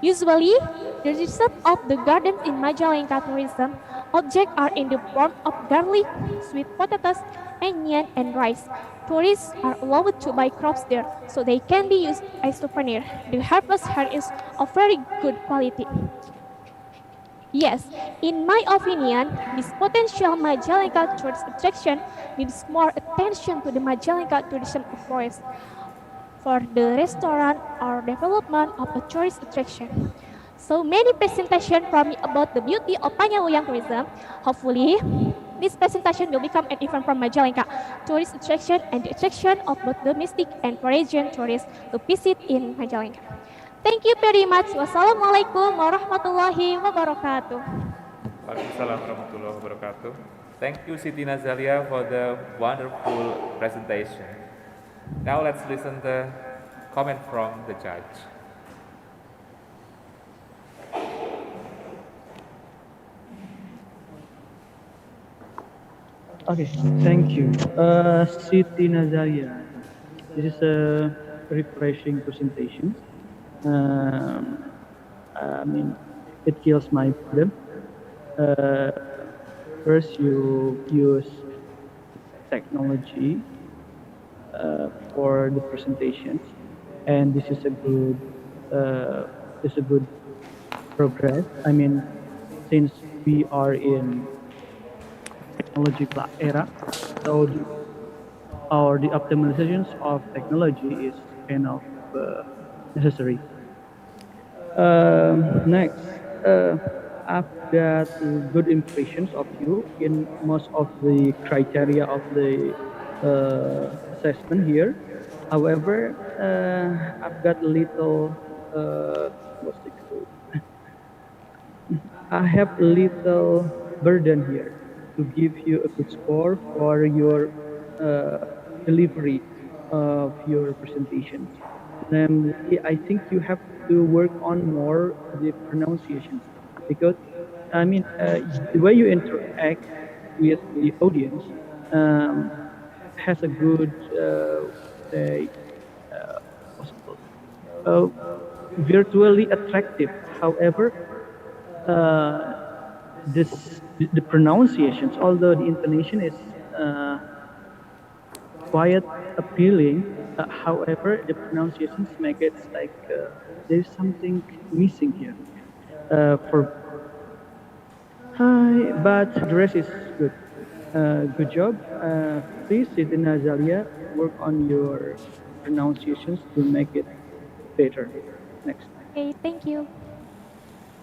Usually, the result of the gardens in Majalengka tourism objects are in the form of garlic, sweet potatoes, onion, and rice. Tourists are allowed to buy crops there, so they can be used as souvenir. The harvest here is of very good quality. Yes, in my opinion, this potential Majalengka tourist attraction needs more attention to the Majalengka tourism approach for the restaurant or development of a tourist attraction. So many presentation from me about the beauty of Panyawuyang tourism. Hopefully, this presentation will become an event from Majalengka tourist attraction and the attraction of both domestic and foreign tourists to visit in Majalengka. Thank you very much. Wassalamualaikum warahmatullahi wabarakatuh. Waalaikumsalam warahmatullahi wabarakatuh. Thank you, Siti Nazalia, for the wonderful presentation. Now let's listen the comment from the judge. Okay, thank you. Siti Nazaria. This is a refreshing presentation. I mean, it kills my boredom. First, you use technology for the presentations, and this is a good progress. I mean, since we are in technology era, so the optimizations of technology is kind of necessary. Next, I've got good impressions of you in most of the criteria of the assessment here. However, I've got a little what's it called? I have a little burden here to give you a good score for your delivery of your presentations. Namely, I think you have to work on more the pronunciations because I mean the way you interact with the audience has a good say what's it called? Virtually attractive. However, the pronunciations, although the intonation is quite appealing, however, the pronunciations make it like there's something missing here. But the rest is good. Good job. Please, Siti Nazalia, work on your pronunciations to make it better. Next. Okay, thank you.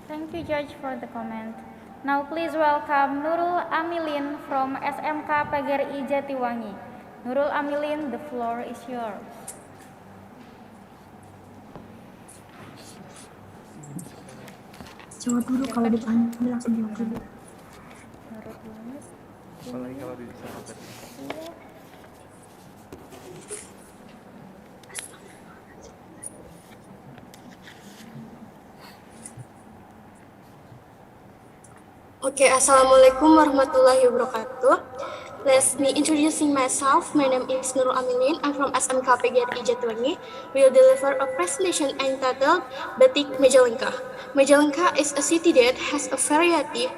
Thank you, Judge, for the comment. Now please welcome Nurul Amilin from SMK PGRI Jatiwangi. Nurul Amilin, the floor is yours. Jawab dulu, kalau dipanggil langsung jawab dulu. Apalagi kalau disebut. Okay, Assalamualaikum warahmatullahi wabarakatuh. Let me introducing myself. My name is Nurul Amilin. I'm from SMK PGRI Jatiwangi. We will deliver a presentation entitled Batik Majalengka. Majalengka is a city that has a variety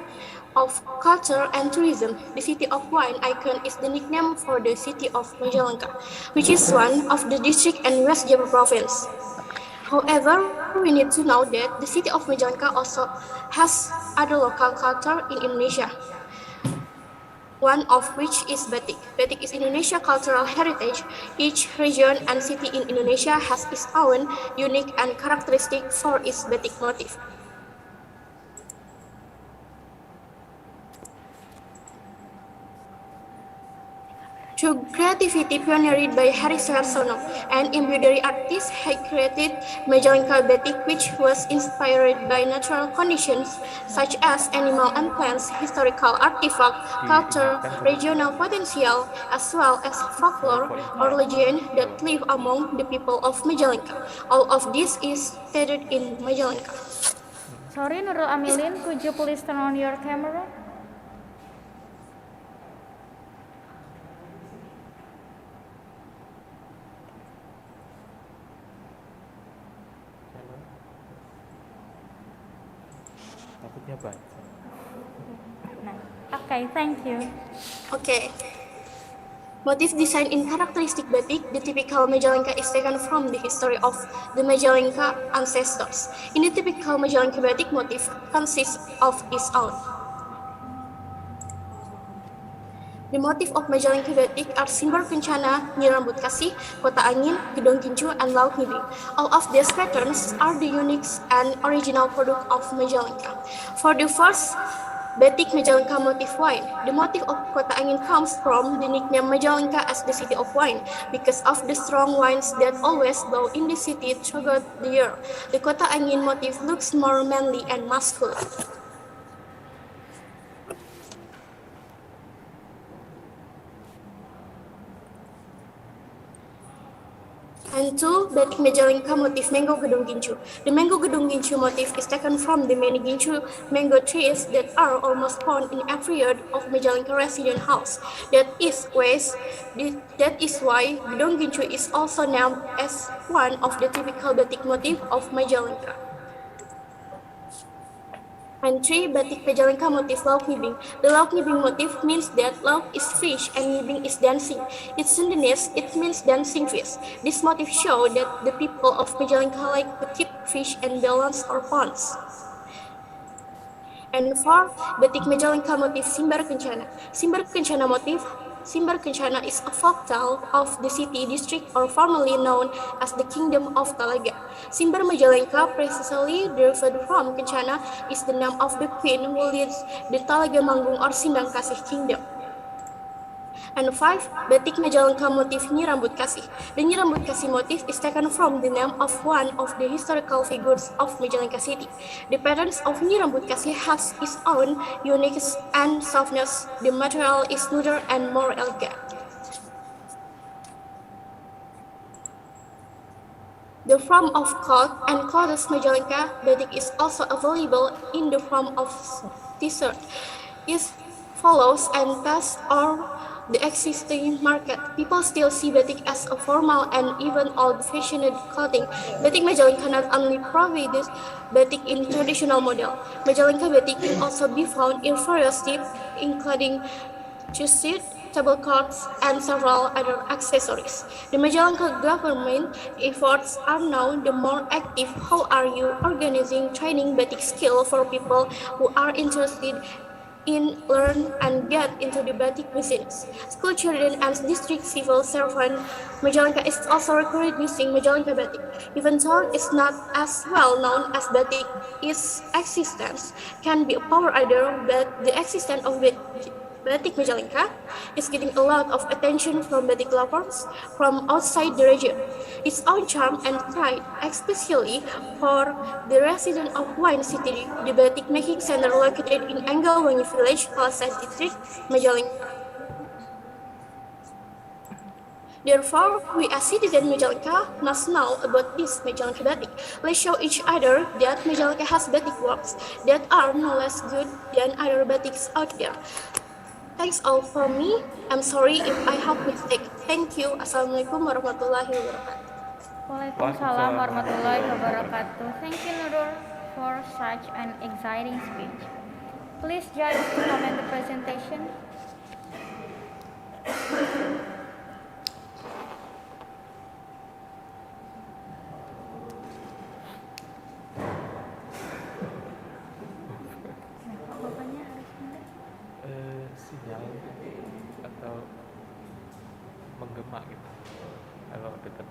of culture and tourism. The city of wine icon is the nickname for the city of Majalengka, which is one of the district in West Java province. However, we need to know that the city of Majalengka also has other local culture in Indonesia, one of which is batik. Batik is Indonesia cultural heritage. Each region and city in Indonesia has its own unique and characteristic for its batik motif. Through creativity pioneered by Hari Suharsono, an embroidery artist had created Majalengka batik, which was inspired by natural conditions such as animal and plants, historical artifact, culture, regional potential, as well as folklore or legend that live among the people of Majalengka. All of this is stated in Majalengka. Sorry, Nurul Amilin, could you please turn on your camera? Okay, thank you. Okay. Motif design in characteristic batik, the typical Majalengka is taken from the history of the Majalengka ancestors. In the typical Majalengka batik motif consists of its own. The motif of Majalengka batik are Simbar Kencana, Nyi Rambut Kasih, Kota Angin, Gedong Gincu, and Laut Ngibing. All of these patterns are the unique and original product of Majalengka. For the first batik Majalengka motif wine, the motif of Kota Angin comes from the nickname Majalengka as the city of wine because of the strong winds that always blow in the city throughout the year. The Kota Angin motif looks more manly and masculine. And two, batik Majalengka motif mango gedung gincu. The mango gedung gincu motif is taken from the many gincu mango trees that are almost found in every yard of Majalengka resident house. That is why gedung gincu is also named as one of the typical batik motif of Majalengka. And three, batik Majalengka motif Laut Ngibing. The Laut Ngibing motif means that laut is fish and Ngibing is dancing. Its sentence, it means dancing fish. This motif shows that the people of Majalengka like to keep fish and balance or ponds. And four, batik Majalengka motif Simbar Kencana. Simbar Kencana is a folk tale of the city district or formerly known as the Kingdom of Talaga. Simbar Majalengka, precisely derived from Kencana, is the name of the queen who leads the Talaga Manggung or Sindang Kasih Kingdom. And five, batik Majalengka motif Nyi Rambut Kasih. The Nyi Rambut Kasih motif is taken from the name of one of the historical figures of Majalengka city. The patterns of Nyi Rambut Kasih has its own uniqueness and softness. The material is smoother and more elegant. The form of cloth and clothes Majalengka batik is also available in the form of t-shirt. It follows and passes or the existing market. People still see batik as a formal and even old-fashioned clothing. Batik Majalengka not only provides batik in traditional model. Majalengka batik can also be found in various types, including chasuit, tablecloths, and several other accessories. The Majalengka government efforts are now the more active. How are you organizing training batik skill for people who are interested in learn and get into the batik business? School children and district civil servant Majalengka is also reproducing Majalengka batik. Even though it's not as well known as batik, its existence can be a power idea, but the existence of batik Majalengka is getting a lot of attention from batik lovers from outside the region. Its own charm and pride, especially for the resident of Wine City, the batik making center located in Anggawangi Village, Kalasan District, Majalengka. Therefore, we as citizens Majalengka must know about this Majalengka batik. Let's show each other that Majalengka has batik works that are no less good than other batiks out there. Thanks all for me. I'm sorry if I have mistake. Thank you. Assalamualaikum warahmatullahi wabarakatuh. Waalaikumsalam warahmatullahi wabarakatuh. Thank you, Nurul, for such an exciting speech. Please judge to comment the presentation. Sinyal atau menggema gitu kalau dekat.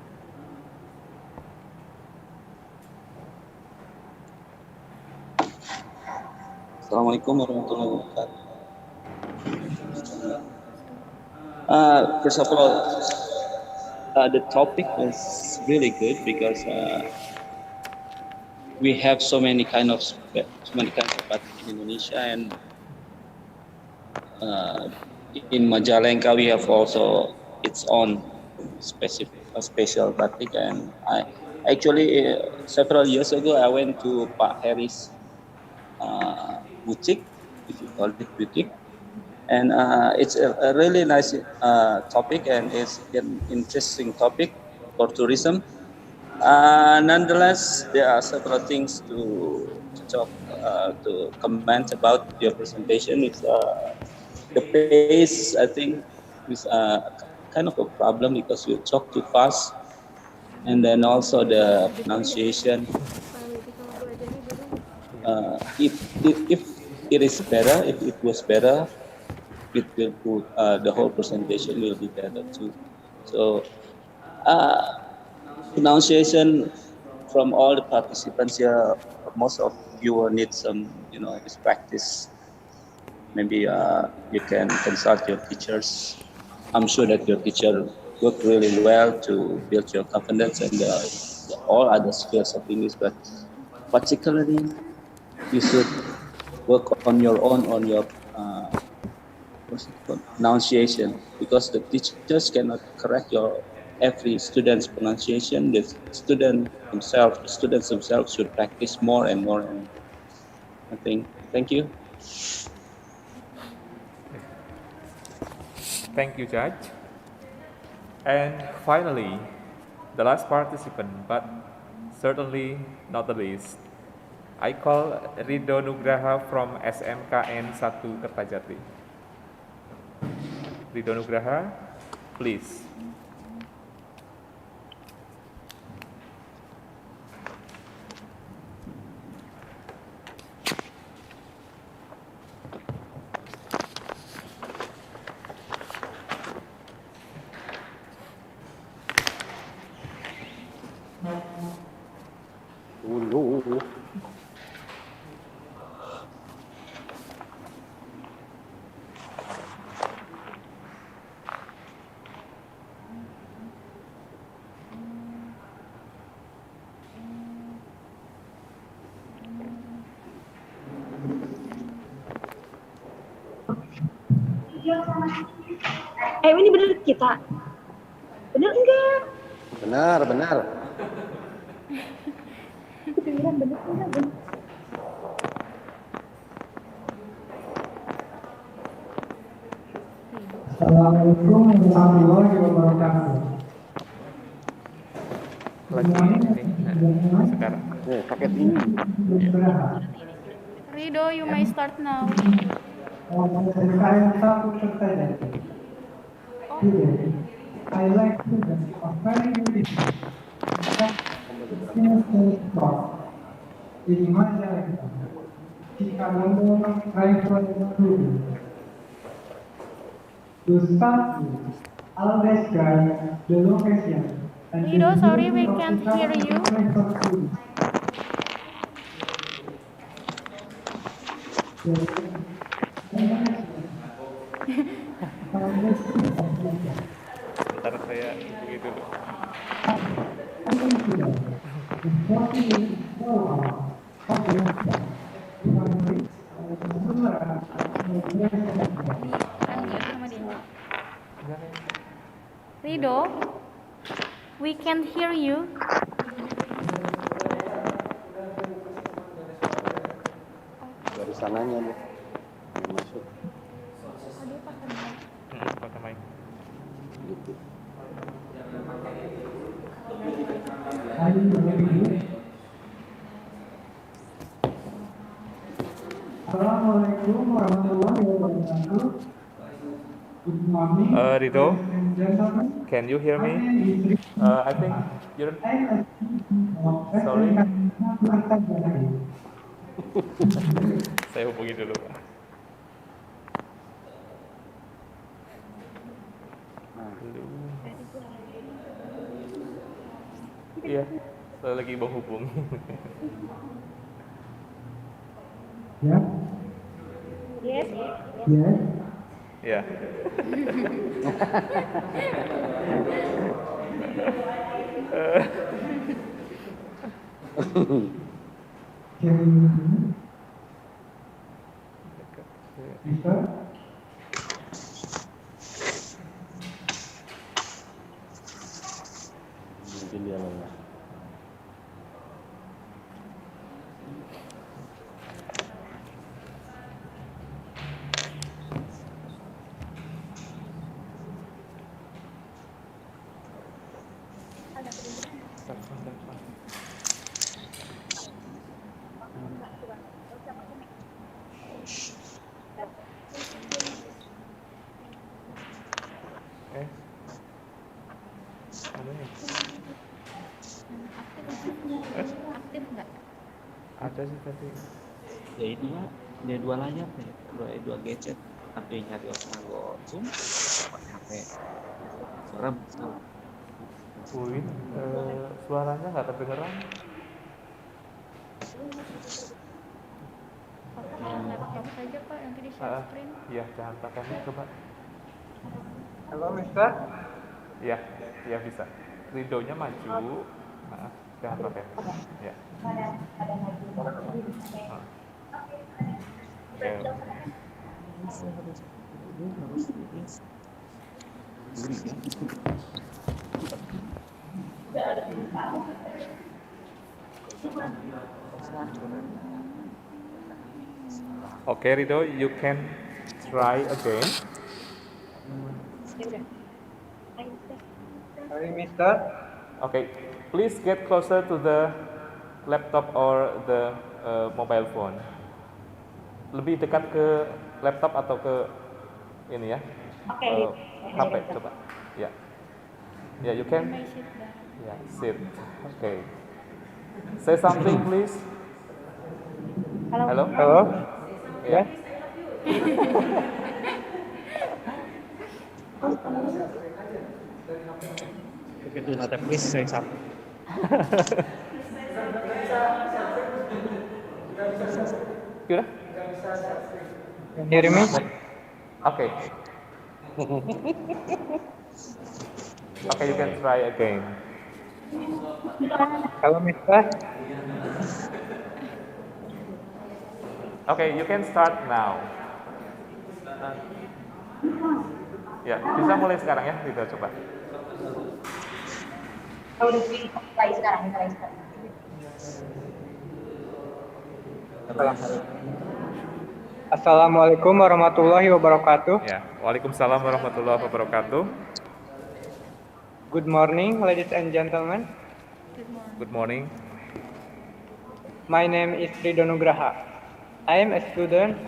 Assalamualaikum warahmatullahi wabarakatuh. First of all, the topic was really good because we have so many kinds of batik in Indonesia, and in Majalengka we have also its own special batik. And I actually several years ago I went to Pak Harry's boutique, if you call it boutique, and it's a really nice topic, and it's an interesting topic for tourism. Nonetheless, there are several things to talk to comment about your presentation. It's the pace, I think, is kind of a problem because you talk too fast, and then also the pronunciation. If it is better, if it was better, the whole presentation will be better too. So uh, pronunciation from all the participants here, most of you will need some, this practice. Maybe you can consult your teachers. I'm sure that your teacher worked really well to build your confidence and all other skills of English, but particularly you should work on your own, on your pronunciation, because the teachers cannot correct your every student's pronunciation. The students themselves should practice more and more. And I think, thank you. Thank you, Judge. And finally, the last participant, but certainly not the least, I call Rido Nugraha from SMKN 1 Kertajati. Rido Nugraha, please. Dulu. Ini bener kita. Bener enggak? Benar, benar. Kedengeran bener enggak? Assalamualaikum warahmatullahi wabarakatuh. Lagi ini sekarang. Paket ini. Rido, you may start now. SMKN 1 Kertajati. Today, I like to do a very beautiful in Majalengka. Jika membawa rival dulu. To start with, I'll describe the location and Rido, sorry we can't hear you. Sebentar saya begitu dulu. Rido, we can't hear you. Dari sananya nih. Masuk. Pakai mic. Gitu. Assalamualaikum warahmatullahi wabarakatuh. Good morning. Rido, can you hear me? I think you're sorry. Saya hubungi dulu. Iya, saya lagi menghubungi. Ya. Yes. Yes. Ya. Bisa? Mungkin dia lelah. Ada sih tadi. Ya ini ya, dia dua layar ya, dua gadget. Tapi nyari orang lo Zoom pakai HP. Suara besar. Win, suaranya nggak kedengeran. Pakai laptop saja Pak, nanti di share screen. Iya, jangan pakai mic coba. Halo, Mister. Iya, iya bisa. Ridhonya maju. Nah, jangan pakai mic. Ya. Okay, Ridho, you can try again. Sorry, Mister. Okay, please get closer to the laptop or the mobile phone. Lebih dekat ke laptop atau ke ini ya? HP coba. Ya. Ya, you can. Ya, sit. Okay. Say something, please. Hello. Hello. Ya. Please say something. Gimana? Hear me? Okay. Okay, you can try again. Hello, Mister. Okay, you can start now. Ya, bisa mulai sekarang ya, kita coba. Udah mulai sekarang, Assalamualaikum warahmatullahi wabarakatuh. Ya, waalaikumsalam warahmatullahi wabarakatuh. Good morning, ladies and gentlemen. Good morning. My name is Ridho Nugraha. I am a student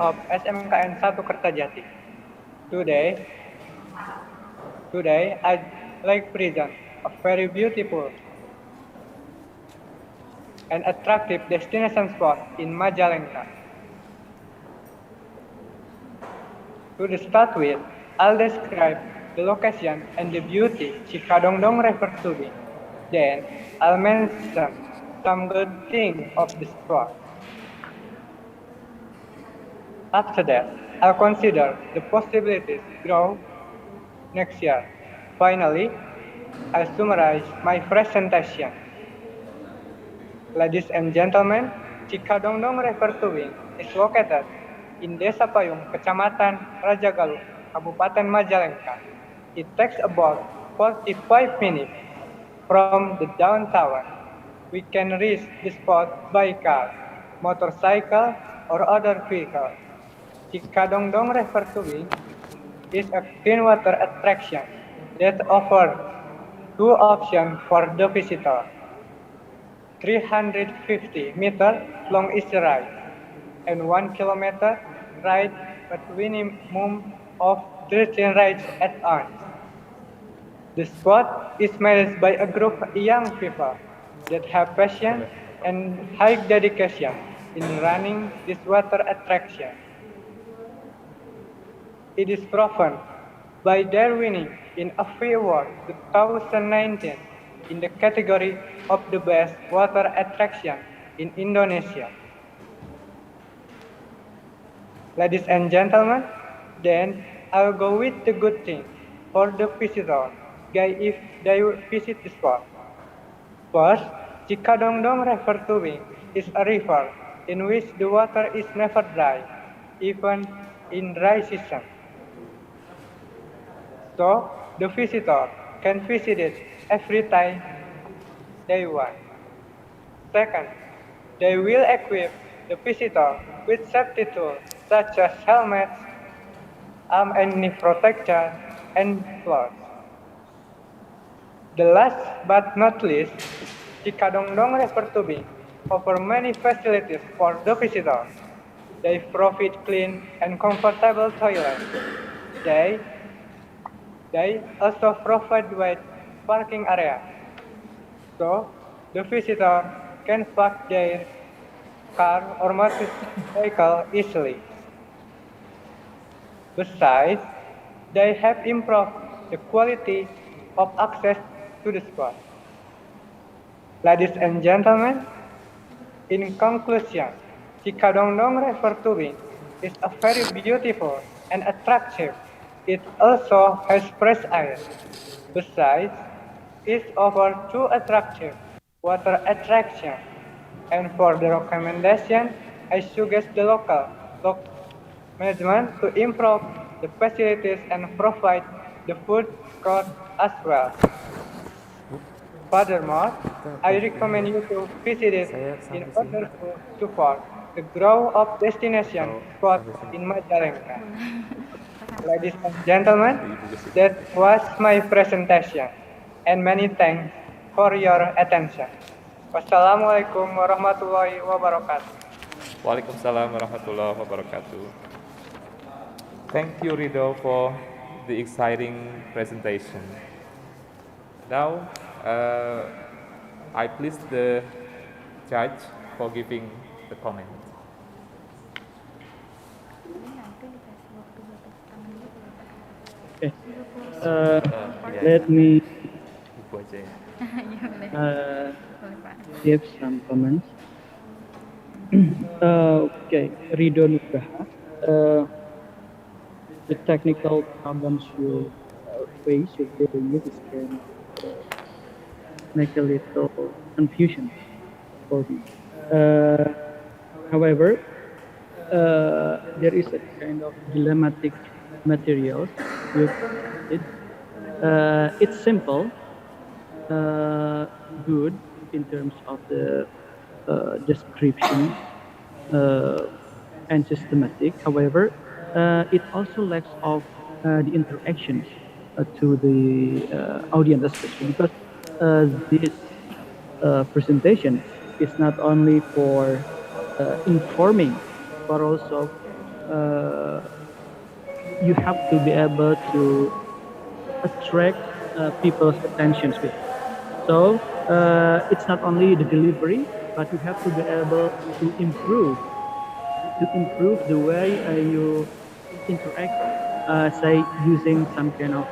of SMKN 1 Kertajati. Today I like present a very beautiful and attractive destination spot in Majalengka. To start with, I'll describe the location and the beauty Cikadongdong refers to me. Then I'll mention some good things of the spot. After that, I'll consider the possibilities grow next year. Finally, I'll summarize my presentation. Ladies and gentlemen, Cikadongdong River Tubing is located in Desa Payung, Kecamatan Rajagaluh, Kabupaten Majalengka. It takes about 45 minutes from the downtown. We can reach the spot by car, motorcycle, or other vehicle. Cikadongdong River Tubing is a clean water attraction that offers two options for the visitor. 350 meter long is the ride, and 1 kilometer ride with minimum of 13 rides at once. The spot is managed by a group of young people that have passion and high dedication in running this water attraction. It is proven by their winning in a free award 2019 in the category of the best water attraction in Indonesia. Ladies and gentlemen, then I'll go with the good thing for the visitor guy if they visit the spot. First, Cikadongdong River Tubing is a river in which the water is never dry, even in dry season. So, the visitor can visit it every time they want. Second, they will equip the visitor with safety tools such as helmets, arm and knee protection, and gloves. The last but not least, Cikadongdong River Tubing offers many facilities for the visitor. They provide clean and comfortable toilets. They also provide wide parking area, so the visitor can park there car or motorcycle easily. Besides, they have improved the quality of access to the sport. Ladies and gentlemen, in conclusion, Cikadongdong River Tubing is a very beautiful and attractive. It also has fresh air. Besides, it offers two attractive water attractions. And for the recommendation, I suggest the local management to improve the facilities and provide the food court as well. Furthermore, I recommend you to visit it in order to support the growth of destination spot in Majalengka. Ladies and gentlemen, that was my presentation, and many thanks for your attention. Wassalamualaikum warahmatullahi wabarakatuh. Waalaikumsalam warahmatullahi wabarakatuh. Thank you, Rido, for the exciting presentation. Now, I please the judge for giving the comment. Okay. Let me give some comments. Okay, Rido Nugraha. The technical problems you face with getting it is can make a little confusion for me. However, there is a kind of dilemmatic materials with it. It's simple, good in terms of the description and systematic. However, it also lacks of the interactions to the audience, especially because this presentation is not only for informing, but also you have to be able to attract people's attentions with it. So it's not only the delivery, but you have to be able to improve the way you interact, say using some kind of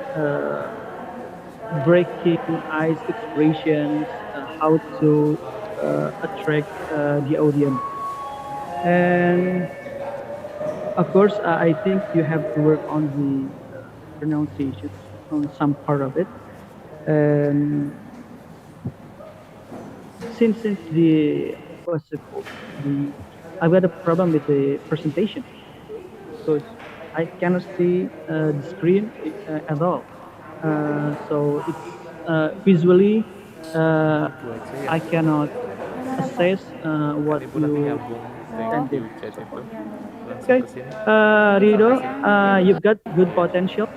breaking ice expressions, how to attract the audience. And of course, I think you have to work on the pronunciation on some part of it. And since I've got a problem with the presentation because I cannot see the screen at all. So it's visually I cannot assess what you presented so far. Okay, Rido, you've got good potentials.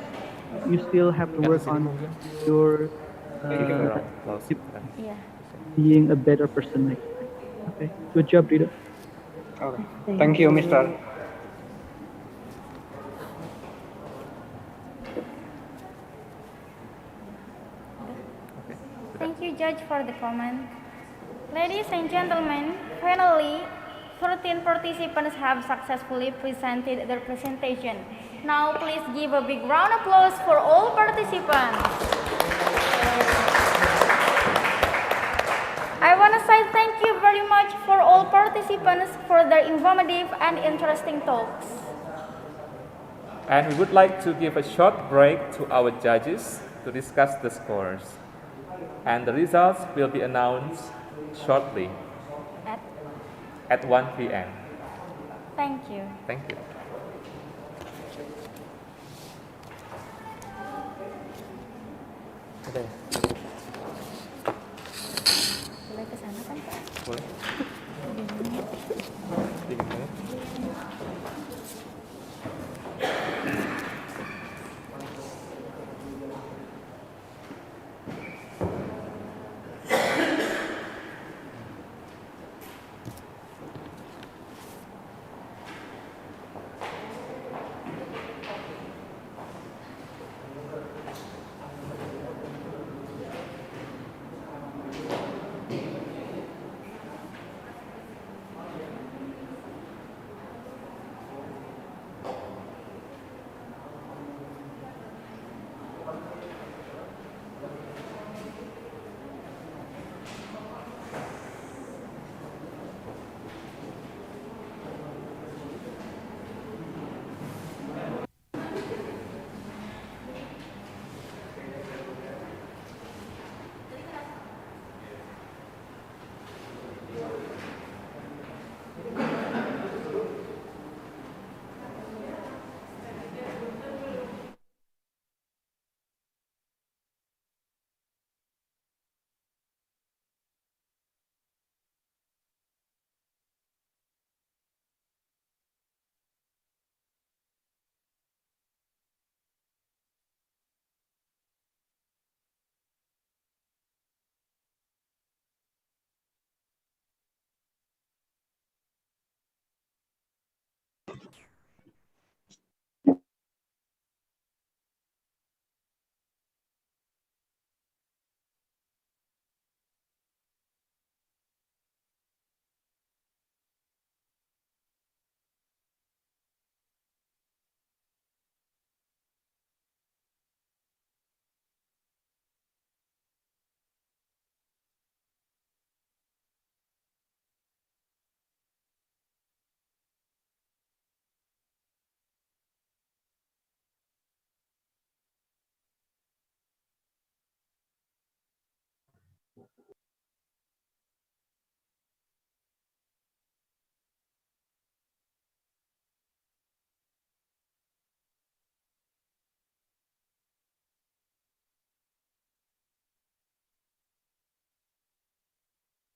You still have to work on your being a better person next time. Okay, good job, Rido. Okay. Thank you, Mr. Thank you, Judge, for the comment. Ladies and gentlemen, finally, 13 participants have successfully presented their presentation. Now, please give a big round of applause for all participants. I want to say thank you very much for all participants for their informative and interesting talks. And we would like to give a short break to our judges to discuss the scores. And the results will be announced shortly at 1 p.m. Thank you. Thank you. Boleh ke sana kan, Pak? Boleh. Sedikit menit.